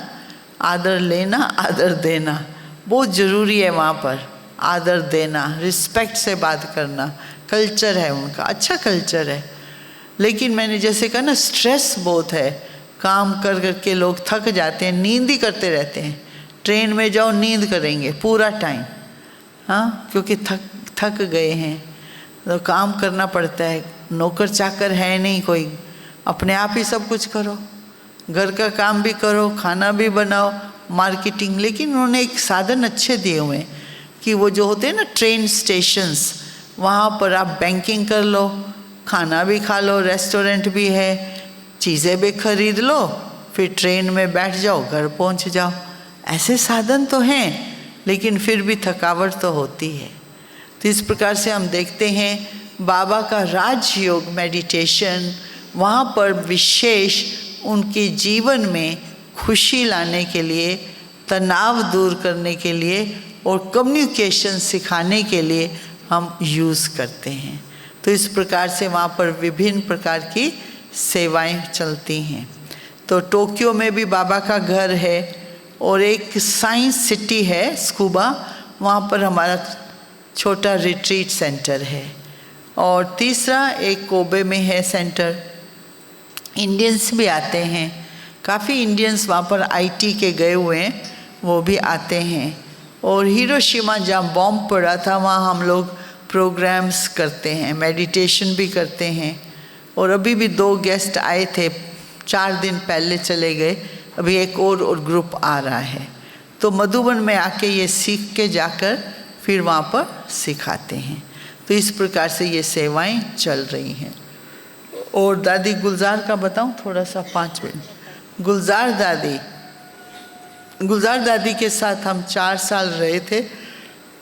आदर लेना, आदर देना बहुत ज़रूरी है वहाँ पर। आदर देना, रिस्पेक्ट से बात करना, कल्चर है उनका, अच्छा कल्चर है। लेकिन मैंने जैसे कहा ना, स्ट्रेस बहुत है, काम कर कर के लोग थक जाते हैं, नींद ही करते रहते हैं। ट्रेन में जाओ नींद करेंगे पूरा टाइम, हाँ, क्योंकि थक गए हैं। तो काम करना पड़ता है, नौकर चाकर है नहीं कोई, अपने आप ही सब कुछ करो, घर का काम भी करो, खाना भी बनाओ, मार्केटिंग। लेकिन उन्होंने एक साधन अच्छे दिए हुए हैं कि वो जो होते हैं ना ट्रेन स्टेशंस, वहाँ पर आप बैंकिंग कर लो, खाना भी खा लो, रेस्टोरेंट भी है, चीज़ें भी खरीद लो, फिर ट्रेन में बैठ जाओ, घर पहुँच जाओ। ऐसे साधन तो हैं, लेकिन फिर भी थकावट तो होती है। तो इस प्रकार से हम देखते हैं बाबा का राजयोग मेडिटेशन, वहाँ पर विशेष उनके जीवन में खुशी लाने के लिए, तनाव दूर करने के लिए और कम्युनिकेशन सिखाने के लिए हम यूज़ करते हैं। तो इस प्रकार से वहाँ पर विभिन्न प्रकार की सेवाएं चलती हैं। तो टोक्यो में भी बाबा का घर है और एक साइंस सिटी है स्कूबा, वहाँ पर हमारा छोटा रिट्रीट सेंटर है। और तीसरा एक कोबे में है सेंटर, इंडियंस भी आते हैं, काफ़ी इंडियंस वहाँ पर आईटी के गए हुए हैं, वो भी आते हैं। और हिरोशिमा जहाँ बॉम्ब पड़ा था, वहाँ हम लोग प्रोग्राम्स करते हैं, मेडिटेशन भी करते हैं। और अभी भी 2 गेस्ट आए थे, 4 दिन पहले चले गए, अभी एक और ग्रुप आ रहा है। तो मधुबन में आके ये सीख के जाकर फिर वहाँ पर सिखाते हैं। तो इस प्रकार से ये सेवाएं चल रही हैं। और दादी गुलजार का बताऊं थोड़ा सा, 5 मिनट। गुलजार दादी के साथ हम 4 साल रहे थे।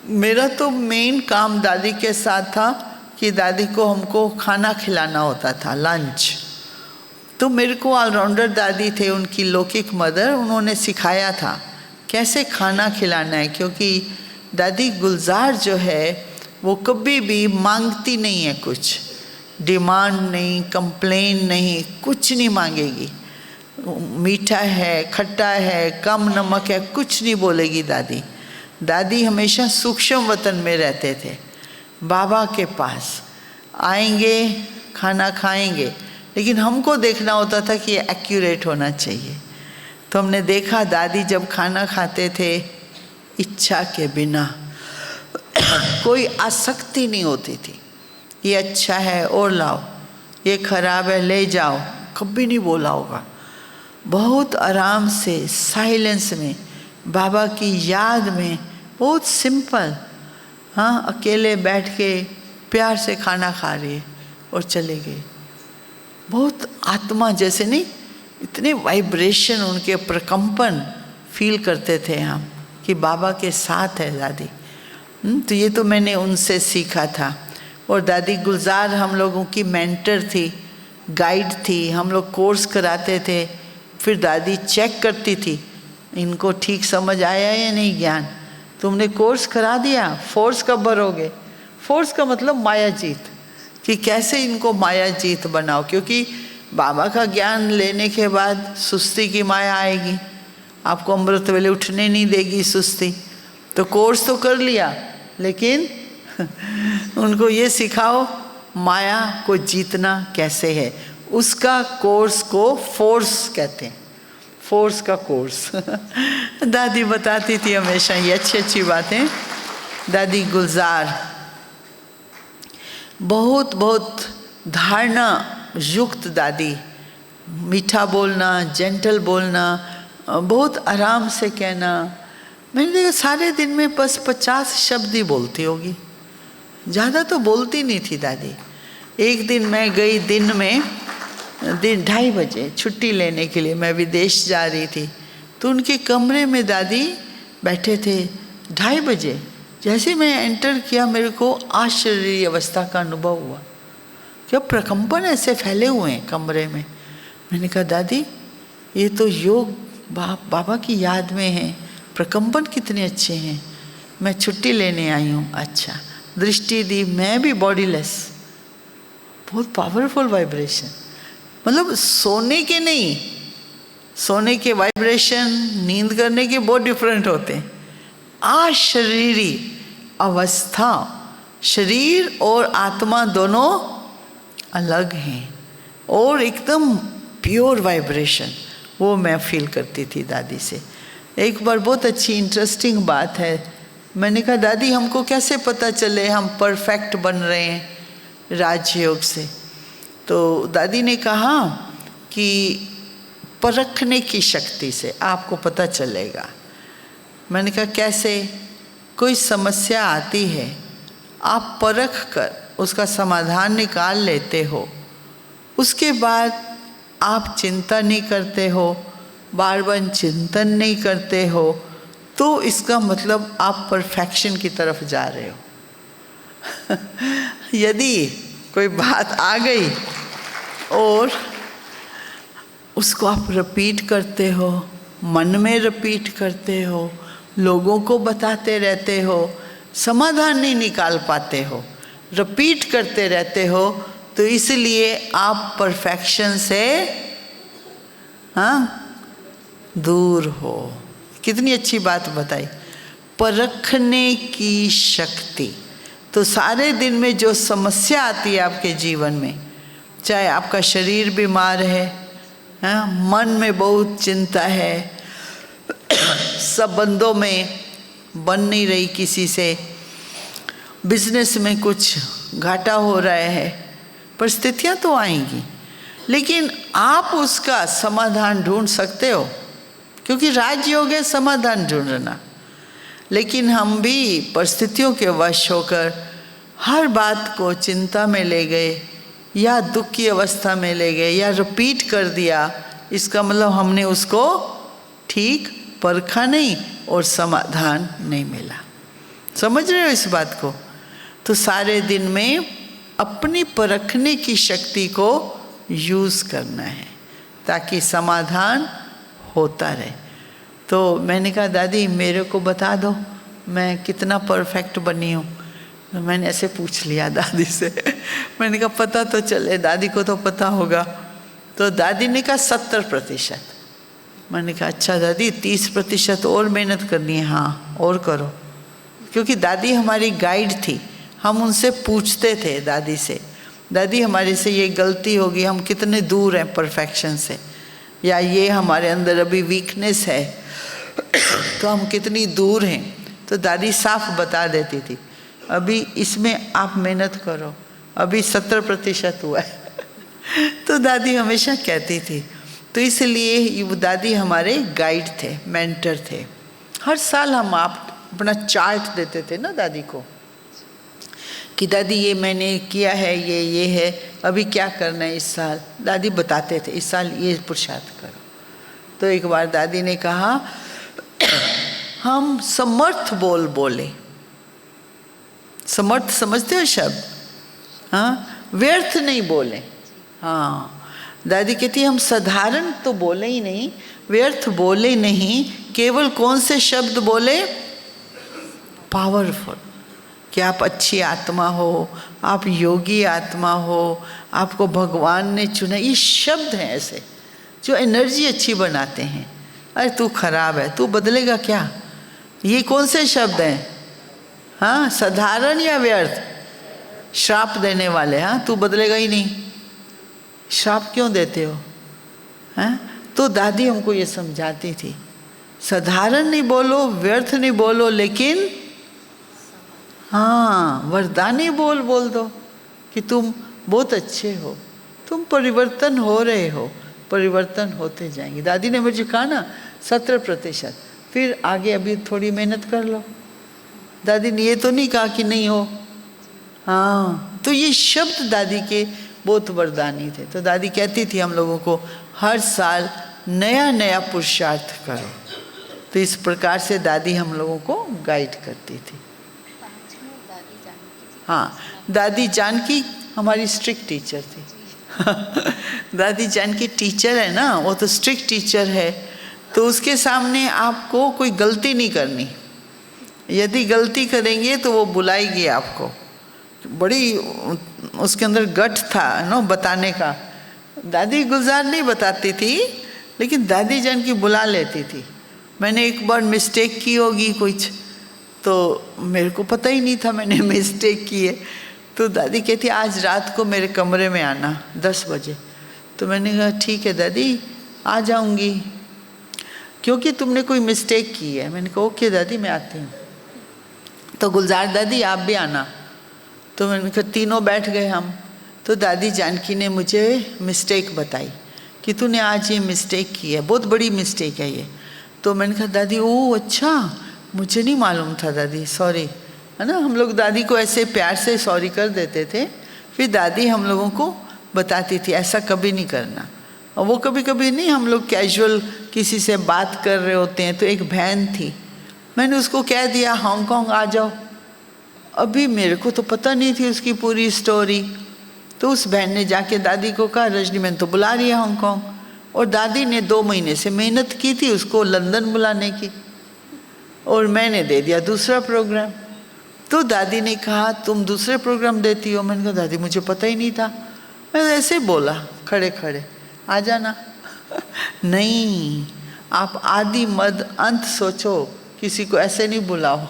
मेरा तो मेन काम दादी के साथ था कि दादी को हमको खाना खिलाना होता था, लंच। तो मेरे को ऑलराउंडर दादी थे, उनकी लौकिक मदर, उन्होंने सिखाया था कैसे खाना खिलाना है। क्योंकि दादी गुलजार जो है वो कभी भी मांगती नहीं है, कुछ डिमांड नहीं, कंप्लेन नहीं, कुछ नहीं मांगेगी। मीठा है, खट्टा है, कम नमक है, कुछ नहीं बोलेगी दादी। दादी हमेशा सूक्ष्म वतन में रहते थे, बाबा के पास आएंगे, खाना खाएंगे, लेकिन हमको देखना होता था कि ये एक्यूरेट होना चाहिए। तो हमने देखा दादी जब खाना खाते थे, इच्छा के बिना, कोई आसक्ति नहीं होती थी, ये अच्छा है और लाओ, ये खराब है ले जाओ, कभी नहीं बोला होगा। बहुत आराम से साइलेंस में, बाबा की याद में, बहुत सिंपल, हाँ, अकेले बैठ के प्यार से खाना खा रही है और चले गए। बहुत आत्मा जैसे नहीं, इतने वाइब्रेशन, उनके प्रकंपन फील करते थे हम कि बाबा के साथ है दादी। तो ये तो मैंने उनसे सीखा था। और दादी गुलजार हम लोगों की मेंटर थी, गाइड थी। हम लोग कोर्स कराते थे, फिर दादी चेक करती थी इनको ठीक समझ आया या नहीं ज्ञान। तुमने कोर्स करा दिया, फोर्स कब भरोगे? फोर्स का मतलब माया जीत, कि कैसे इनको माया जीत बनाओ, क्योंकि बाबा का ज्ञान लेने के बाद सुस्ती की माया आएगी, आपको अमृत वेले उठने नहीं देगी सुस्ती। तो कोर्स तो कर लिया, लेकिन उनको ये सिखाओ माया को जीतना कैसे है। उसका कोर्स को फोर्स कहते हैं, फोर्स का कोर्स। दादी बताती थी हमेशा ये अच्छी अच्छी बातें। दादी गुलजार बहुत बहुत धारणा युक्त दादी, मीठा बोलना, जेंटल बोलना, बहुत आराम से कहना। मैंने देखा सारे दिन में बस 50 शब्द ही बोलती होगी, ज़्यादा तो बोलती नहीं थी दादी। एक दिन मैं गई दिन में 2:30 बजे छुट्टी लेने के लिए, मैं विदेश जा रही थी, तो उनके कमरे में दादी बैठे थे 2:30 बजे। जैसे मैं एंटर किया मेरे को आश्चर्य अवस्था का अनुभव हुआ, क्या प्रकंपन ऐसे फैले हुए हैं कमरे में। मैंने कहा दादी ये तो योग बाबा की याद में है, प्रकंपन कितने अच्छे हैं, मैं छुट्टी लेने आई हूँ। अच्छा, दृष्टि दी, मैं भी बॉडीलेस, बहुत पावरफुल वाइब्रेशन, मतलब सोने के नहीं, सोने के वाइब्रेशन नींद करने के बहुत डिफरेंट होते हैं। अशरीरी अवस्था, शरीर और आत्मा दोनों अलग हैं, और एकदम प्योर वाइब्रेशन वो मैं फील करती थी दादी से। एक बार बहुत अच्छी इंटरेस्टिंग बात है, मैंने कहा दादी हमको कैसे पता चले हम परफेक्ट बन रहे हैं राजयोग से? तो दादी ने कहा कि परखने की शक्ति से आपको पता चलेगा। मैंने कहा कैसे? कोई समस्या आती है, आप परख कर उसका समाधान निकाल लेते हो, उसके बाद आप चिंता नहीं करते हो, बार बार चिंतन नहीं करते हो, तो इसका मतलब आप परफेक्शन की तरफ जा रहे हो। यदि कोई बात आ गई और उसको आप रिपीट करते हो, मन में रिपीट करते हो, लोगों को बताते रहते हो, समाधान नहीं निकाल पाते हो, रिपीट करते रहते हो, तो इसलिए आप परफेक्शन से दूर हो। कितनी अच्छी बात बताई, परखने की शक्ति। तो सारे दिन में जो समस्या आती है आपके जीवन में, चाहे आपका शरीर बीमार है, मन में बहुत चिंता है, संबंधों में बन नहीं रही किसी से, बिजनेस में कुछ घाटा हो रहा है, परिस्थितियां तो आएंगी, लेकिन आप उसका समाधान ढूंढ सकते हो, क्योंकि राजयोग है समाधान ढूंढना। लेकिन हम भी परिस्थितियों के वश होकर हर बात को चिंता में ले गए, या दुख की अवस्था में ले गए, या रिपीट कर दिया। इसका मतलब हमने उसको ठीक परखा नहीं और समाधान नहीं मिला। समझ रहे हो इस बात को? तो सारे दिन में अपनी परखने की शक्ति को यूज़ करना है ताकि समाधान होता रहे। तो मैंने कहा दादी मेरे को बता दो मैं कितना परफेक्ट बनी हूँ। तो मैंने ऐसे पूछ लिया दादी से। मैंने कहा पता तो चले, दादी को तो पता होगा। तो दादी ने कहा 70%। मैंने कहा अच्छा दादी 30% और मेहनत करनी है। हाँ और करो, क्योंकि दादी हमारी गाइड थी। हम उनसे पूछते थे दादी से, दादी हमारे से ये गलती होगी, हम कितने दूर हैं परफेक्शन से, या ये हमारे अंदर अभी वीकनेस है तो हम कितनी दूर हैं। तो दादी साफ बता देती थी अभी इसमें आप मेहनत करो, अभी 70% हुआ है। तो दादी हमेशा कहती थी। तो इसलिए वो दादी हमारे गाइड थे, मेंटर थे। हर साल हम आप अपना चार्ट देते थे ना दादी को, कि दादी ये मैंने किया है, ये है, अभी क्या करना है इस साल। दादी बताते थे इस साल ये पुरुषार्थ करो। तो एक बार दादी ने कहा हम समर्थ बोले। समर्थ समझते हो शब्द? हाँ, व्यर्थ नहीं बोले। हाँ, दादी कहती हम साधारण तो बोले ही नहीं, व्यर्थ बोले नहीं, केवल कौन से शब्द बोले? पावरफुल। कि आप अच्छी आत्मा हो, आप योगी आत्मा हो, आपको भगवान ने चुना। ये शब्द हैं ऐसे जो एनर्जी अच्छी बनाते हैं। अरे तू खराब है, तू बदलेगा क्या? ये कौन से शब्द हैं? हाँ, साधारण या व्यर्थ? श्राप देने वाले। हाँ, तू बदलेगा ही नहीं, श्राप क्यों देते हो? हाँ, तो दादी हमको ये समझाती थी, साधारण नहीं बोलो, व्यर्थ नहीं बोलो, लेकिन हाँ वरदानी बोल दो कि तुम बहुत अच्छे हो, तुम परिवर्तन हो रहे हो, परिवर्तन होते जाएंगे। दादी ने मुझे कहा ना 17%, फिर आगे अभी थोड़ी मेहनत कर लो। दादी ने ये तो नहीं कहा कि नहीं हो। हाँ, तो ये शब्द दादी के बहुत वरदानी थे। तो दादी कहती थी हम लोगों को हर साल नया नया पुरुषार्थ करो। तो इस प्रकार से दादी हम लोगों को गाइड करती थी। हाँ, दादी जानकी हमारी स्ट्रिक्ट टीचर थी। दादी जानकी टीचर है ना, वो तो स्ट्रिक्ट टीचर है, तो उसके सामने आपको कोई गलती नहीं करनी। यदि गलती करेंगे तो वो बुलाएगी आपको। बड़ी उसके अंदर गट था ना बताने का। दादी गुलजार नहीं बताती थी, लेकिन दादी जानकी बुला लेती थी। मैंने एक बार मिस्टेक की होगी कुछ, तो मेरे को पता ही नहीं था मैंने मिस्टेक की है। तो दादी कहती आज रात को मेरे कमरे में आना 10 बजे। तो मैंने कहा ठीक है दादी, आ जाऊंगी, क्योंकि तुमने कोई मिस्टेक की है। मैंने कहा ओके दादी, मैं आती हूँ। तो गुलजार दादी आप भी आना। तो मैंने कहा, तीनों बैठ गए हम। तो दादी जानकी ने मुझे मिस्टेक बताई कि तूने आज ये मिस्टेक की है, बहुत बड़ी मिस्टेक है ये। तो मैंने कहा दादी ओह अच्छा, मुझे नहीं मालूम था दादी, सॉरी। है ना, हम लोग दादी को ऐसे प्यार से सॉरी कर देते थे। फिर दादी हम लोगों को बताती थी ऐसा कभी नहीं करना। और वो कभी कभी नहीं, हम लोग कैजुअल किसी से बात कर रहे होते हैं, तो एक बहन थी, मैंने उसको कह दिया हांगकांग आ जाओ। अभी मेरे को तो पता नहीं थी उसकी पूरी स्टोरी। तो उस बहन ने जाके दादी को कहा रजनी मैंने तो बुला रही है हांगकांग। और दादी ने 2 महीने से मेहनत की थी उसको लंदन बुलाने की, और मैंने दे दिया दूसरा प्रोग्राम। तो दादी ने कहा तुम दूसरे प्रोग्राम देती हो? मैंने कहा दादी मुझे पता ही नहीं था, मैं ऐसे बोला खड़े खड़े आ जाना। नहीं, आप आदि मध्य अंत सोचो, किसी को ऐसे नहीं बुलाओ।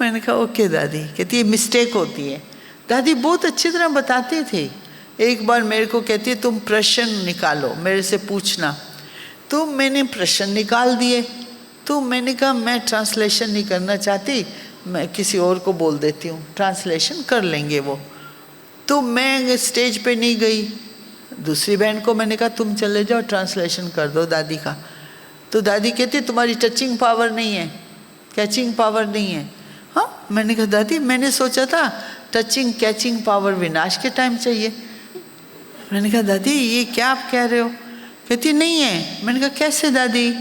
मैंने कहा ओके दादी। कहती है मिस्टेक होती है। दादी बहुत अच्छी तरह बताती थी। एक बार मेरे को कहती है तुम प्रश्न निकालो, मेरे से पूछना। तो मैंने प्रश्न निकाल दिए। तो मैंने कहा मैं ट्रांसलेशन नहीं करना चाहती, मैं किसी और को बोल देती हूँ, ट्रांसलेशन कर लेंगे वो। तो मैं स्टेज पे नहीं गई। दूसरी बहन को मैंने कहा तुम चले जाओ ट्रांसलेशन कर दो दादी का। तो दादी कहती तुम्हारी टचिंग पावर नहीं है, कैचिंग पावर नहीं है। हाँ, मैंने कहा दादी मैंने सोचा था टचिंग कैचिंग पावर विनाश के टाइम चाहिए। मैंने कहा दादी ये क्या आप कह रहे हो? कहती नहीं है। मैंने कहा कैसे दादी?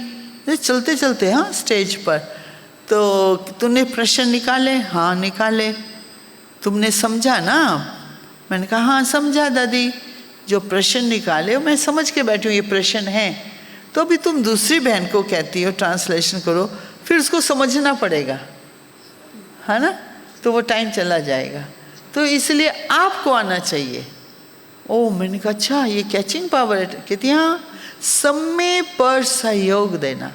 चलते चलते हाँ स्टेज पर। तो तूने प्रश्न निकाले? हाँ निकाले। तुमने समझा ना? मैंने कहा हाँ समझा दादी, जो प्रश्न निकाले मैं समझ के बैठी हूँ ये प्रश्न है। तो अभी तुम दूसरी बहन को कहती हो ट्रांसलेशन करो, फिर उसको समझना पड़ेगा, है ना, तो वो टाइम चला जाएगा। तो इसलिए आपको आना चाहिए। ओ मैंने कहा अच्छा ये कैचिंग पावर है? कहती हाँ, समय पर सहयोग देना।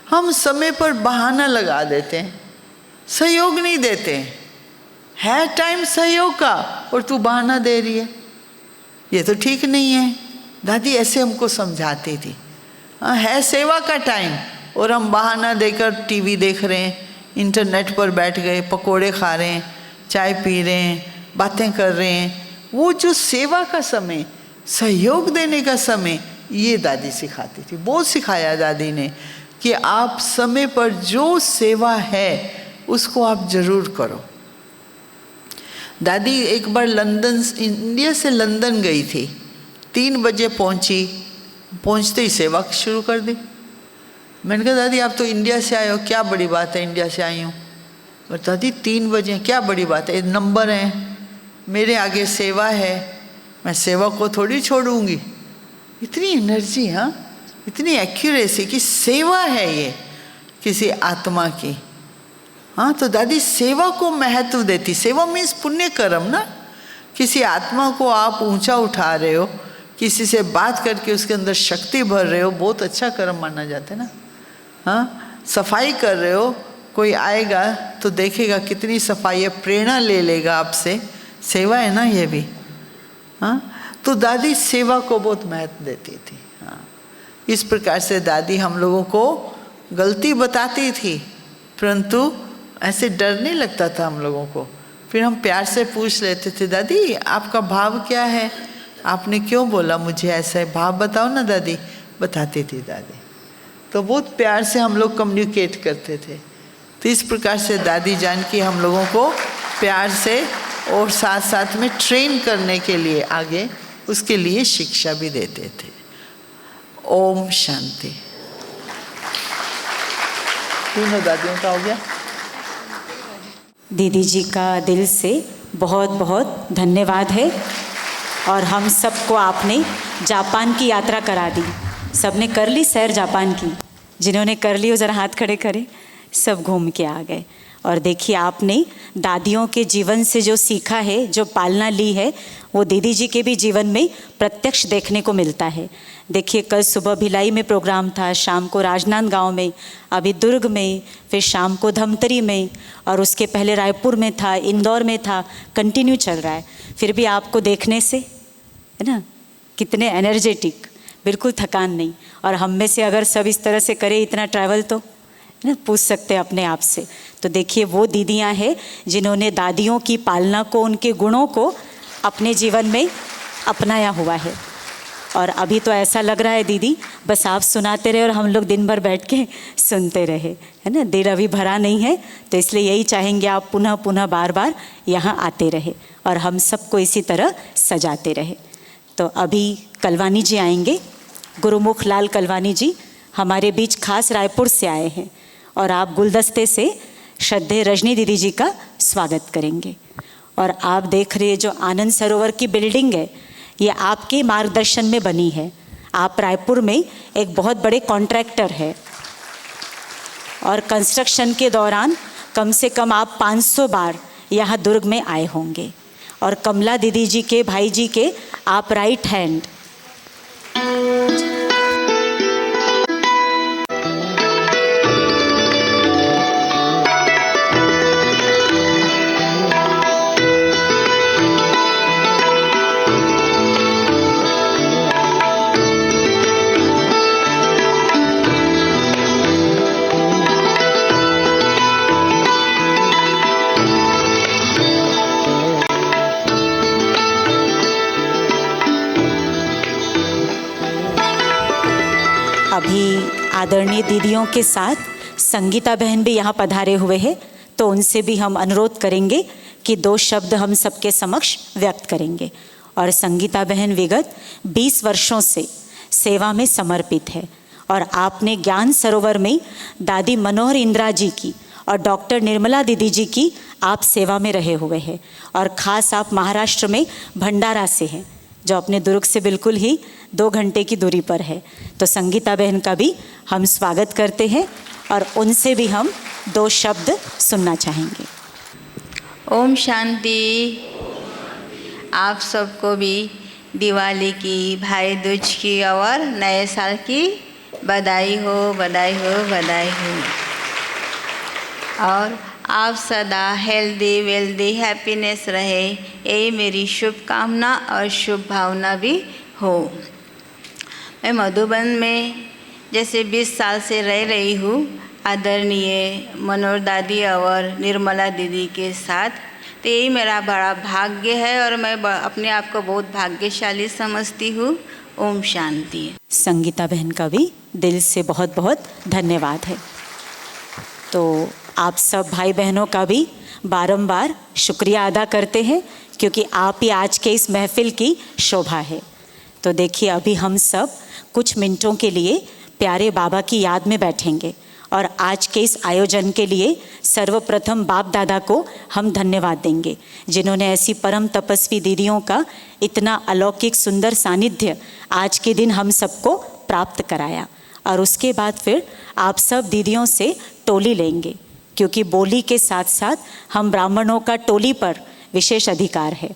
हम समय पर बहाना लगा देते हैं, सहयोग नहीं देते है टाइम सहयोग का, और तू बहाना दे रही है, ये तो ठीक नहीं है। दादी ऐसे हमको समझाती थी। हाँ है सेवा का टाइम, और हम बहाना देकर टीवी देख रहे हैं, इंटरनेट पर बैठ गए, पकोड़े खा रहे हैं, चाय पी रहे हैं, बातें कर रहे हैं। वो जो सेवा का समय, सहयोग देने का समय, ये दादी सिखाती थी। बहुत सिखाया दादी ने कि आप समय पर जो सेवा है उसको आप जरूर करो। दादी एक बार लंदन, इंडिया से लंदन गई थी, 3 बजे पहुंची, पहुंचते ही सेवा शुरू कर दी। मैंने कहा दादी आप तो इंडिया से आए हो, क्या बड़ी बात है इंडिया से आई हूँ। और दादी 3 बजे क्या बड़ी बात है, नंबर है मेरे आगे, सेवा है, मैं सेवा को थोड़ी छोड़ूंगी। इतनी एनर्जी, हाँ, इतनी एक्यूरेसी कि सेवा है ये किसी आत्मा की। हाँ, तो दादी सेवा को महत्व देती। सेवा मीन्स पुण्य कर्म ना। किसी आत्मा को आप ऊंचा उठा रहे हो, किसी से बात करके उसके अंदर शक्ति भर रहे हो, बहुत अच्छा कर्म माना जाता है ना। हाँ, सफाई कर रहे हो, कोई आएगा तो देखेगा कितनी सफाई है, प्रेरणा ले लेगा आपसे, सेवा है ना ये भी। हाँ, तो दादी सेवा को बहुत महत्व देती थी। हाँ, इस प्रकार से दादी हम लोगों को गलती बताती थी, परंतु ऐसे डर नहीं लगता था हम लोगों को। फिर हम प्यार से पूछ लेते थे, दादी आपका भाव क्या है, आपने क्यों बोला मुझे ऐसा भाव बताओ ना दादी। बताती थी दादी, तो बहुत प्यार से हम लोग कम्युनिकेट करते थे। तो इस प्रकार से दादी जान की हम लोगों को प्यार से और साथ साथ में ट्रेन करने के लिए आगे उसके लिए शिक्षा भी देते थे। ओम शांति। तीनों दादियों का हो गया। दीदी जी का दिल से बहुत बहुत धन्यवाद है। और हम सबको आपने जापान की यात्रा करा दी। सबने कर ली सैर जापान की, जिन्होंने कर ली वो ज़रा हाथ खड़े करें। सब घूम के आ गए। और देखिए आपने दादियों के जीवन से जो सीखा है, जो पालना ली है, वो दीदी जी के भी जीवन में प्रत्यक्ष देखने को मिलता है। देखिए कल सुबह भिलाई में प्रोग्राम था, शाम को राजनांदगांव में, अभी दुर्ग में, फिर शाम को धमतरी में, और उसके पहले रायपुर में था, इंदौर में था, कंटिन्यू चल रहा है। फिर भी आपको देखने से है ना कितने एनर्जेटिक, बिल्कुल थकान नहीं। और हम में से अगर सब इस तरह से करें इतना ट्रैवल, तो ना पूछ सकते हैं अपने आप से। तो देखिए वो दीदियाँ हैं जिन्होंने दादियों की पालना को, उनके गुणों को अपने जीवन में अपनाया हुआ है। और अभी तो ऐसा लग रहा है दीदी बस आप सुनाते रहे और हम लोग दिन भर बैठ के सुनते रहे, है ना। दिल अभी भरा नहीं है, तो इसलिए यही चाहेंगे आप पुनः पुनः बार बार यहाँ आते रहे और हम सबको इसी तरह सजाते रहे। तो अभी कलवानी जी आएंगे, गुरुमुख लाल कलवानी जी हमारे बीच खास रायपुर से आए हैं, और आप गुलदस्ते से श्रद्धेय रजनी दीदी जी का स्वागत करेंगे। और आप देख रहे हैं जो आनंद सरोवर की बिल्डिंग है, ये आपके मार्गदर्शन में बनी है। आप रायपुर में एक बहुत बड़े कॉन्ट्रैक्टर है, और कंस्ट्रक्शन के दौरान कम से कम आप 500 बार यहाँ दुर्ग में आए होंगे। और कमला दीदी जी के भाई जी के आप राइट हैंड। अभी आदरणीय दीदियों के साथ संगीता बहन भी यहाँ पधारे हुए हैं, तो उनसे भी हम अनुरोध करेंगे कि 2 शब्द हम सबके समक्ष व्यक्त करेंगे। और संगीता बहन विगत 20 वर्षों से सेवा में समर्पित है, और आपने ज्ञान सरोवर में दादी मनोहर इंदिरा जी की और डॉक्टर निर्मला दीदी जी की आप सेवा में रहे हुए हैं। और ख़ास आप महाराष्ट्र में भंडारा से हैं, जो अपने दुर्ग से बिल्कुल ही 2 घंटे की दूरी पर है। तो संगीता बहन का भी हम स्वागत करते हैं और उनसे भी हम 2 शब्द सुनना चाहेंगे। ओम शांति। आप सबको भी दिवाली की, भाई दूज की और नए साल की बधाई हो, बधाई हो, बधाई हो। और आप सदा हेल्दी वेल्दी हैप्पीनेस रहे, यही मेरी शुभकामना और शुभ भावना भी हो। मैं मधुबन में जैसे 20 साल से रह रही हूँ, आदरणीय मनोहर दादी और निर्मला दीदी के साथ, तो यही मेरा बड़ा भाग्य है और मैं अपने आप को बहुत भाग्यशाली समझती हूँ। ओम शांति। संगीता बहन का भी दिल से बहुत बहुत धन्यवाद है। तो आप सब भाई बहनों का भी बारंबार शुक्रिया अदा करते हैं, क्योंकि आप ही आज के इस महफिल की शोभा है। तो देखिए, अभी हम सब कुछ मिनटों के लिए प्यारे बाबा की याद में बैठेंगे और आज के इस आयोजन के लिए सर्वप्रथम बाप दादा को हम धन्यवाद देंगे, जिन्होंने ऐसी परम तपस्वी दीदियों का इतना अलौकिक सुंदर सानिध्य आज के दिन हम सबको प्राप्त कराया। और उसके बाद फिर आप सब दीदियों से टोली लेंगे, क्योंकि बोली के साथ साथ हम ब्राह्मणों का टोली पर विशेष अधिकार है।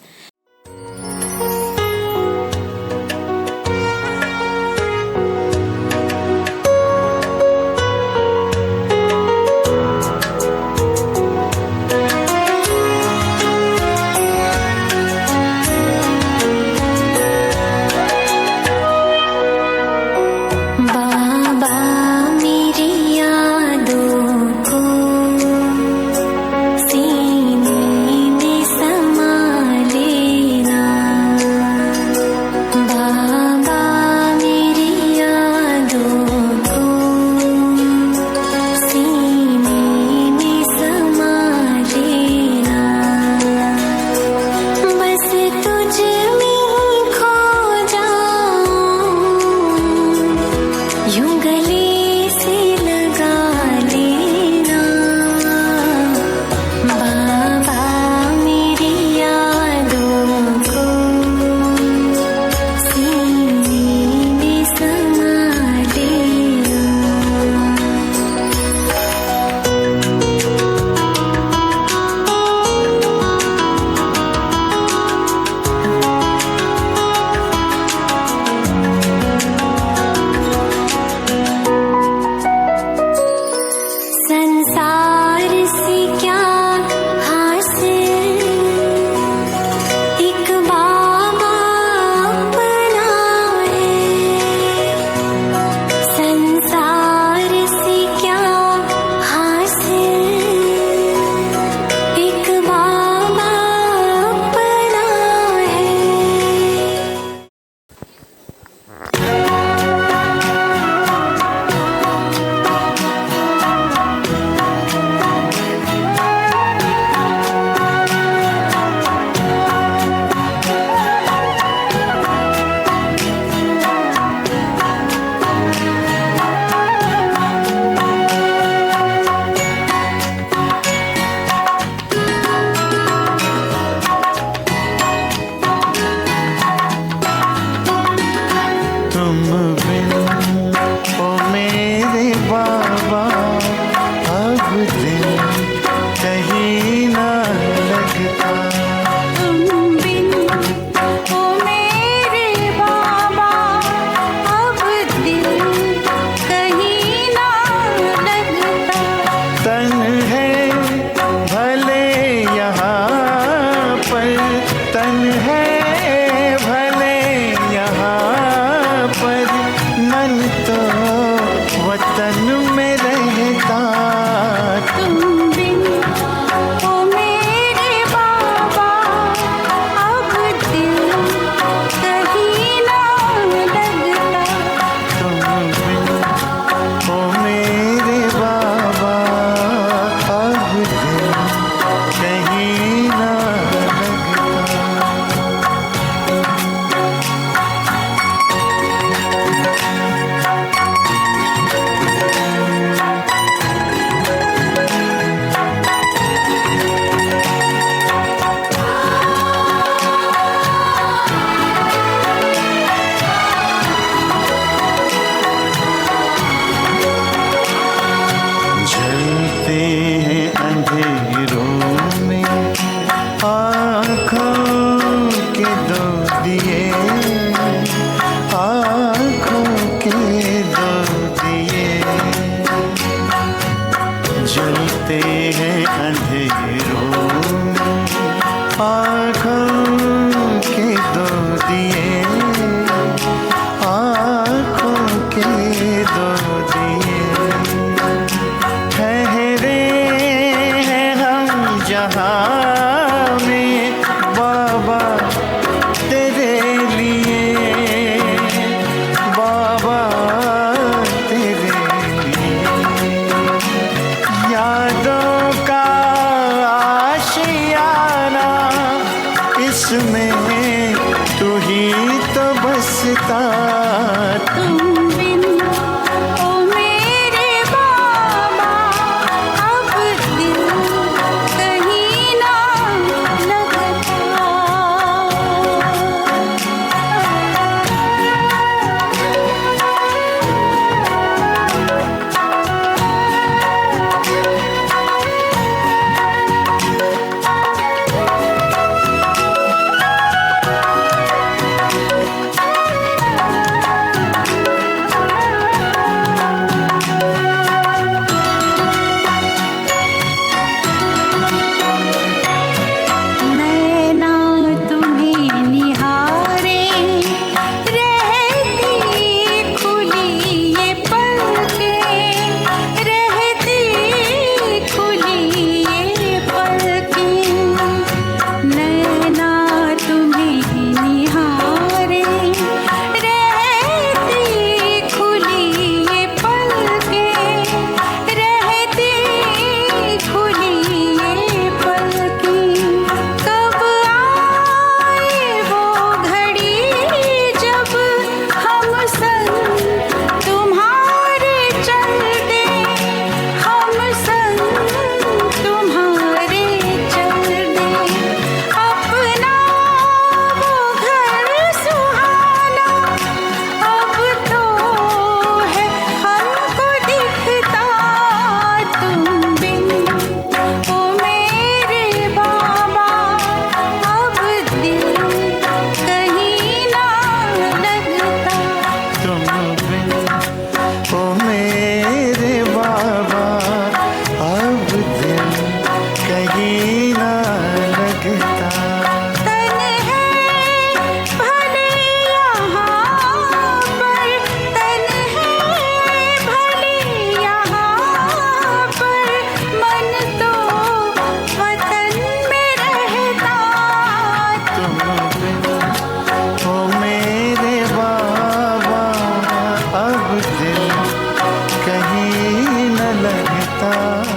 था।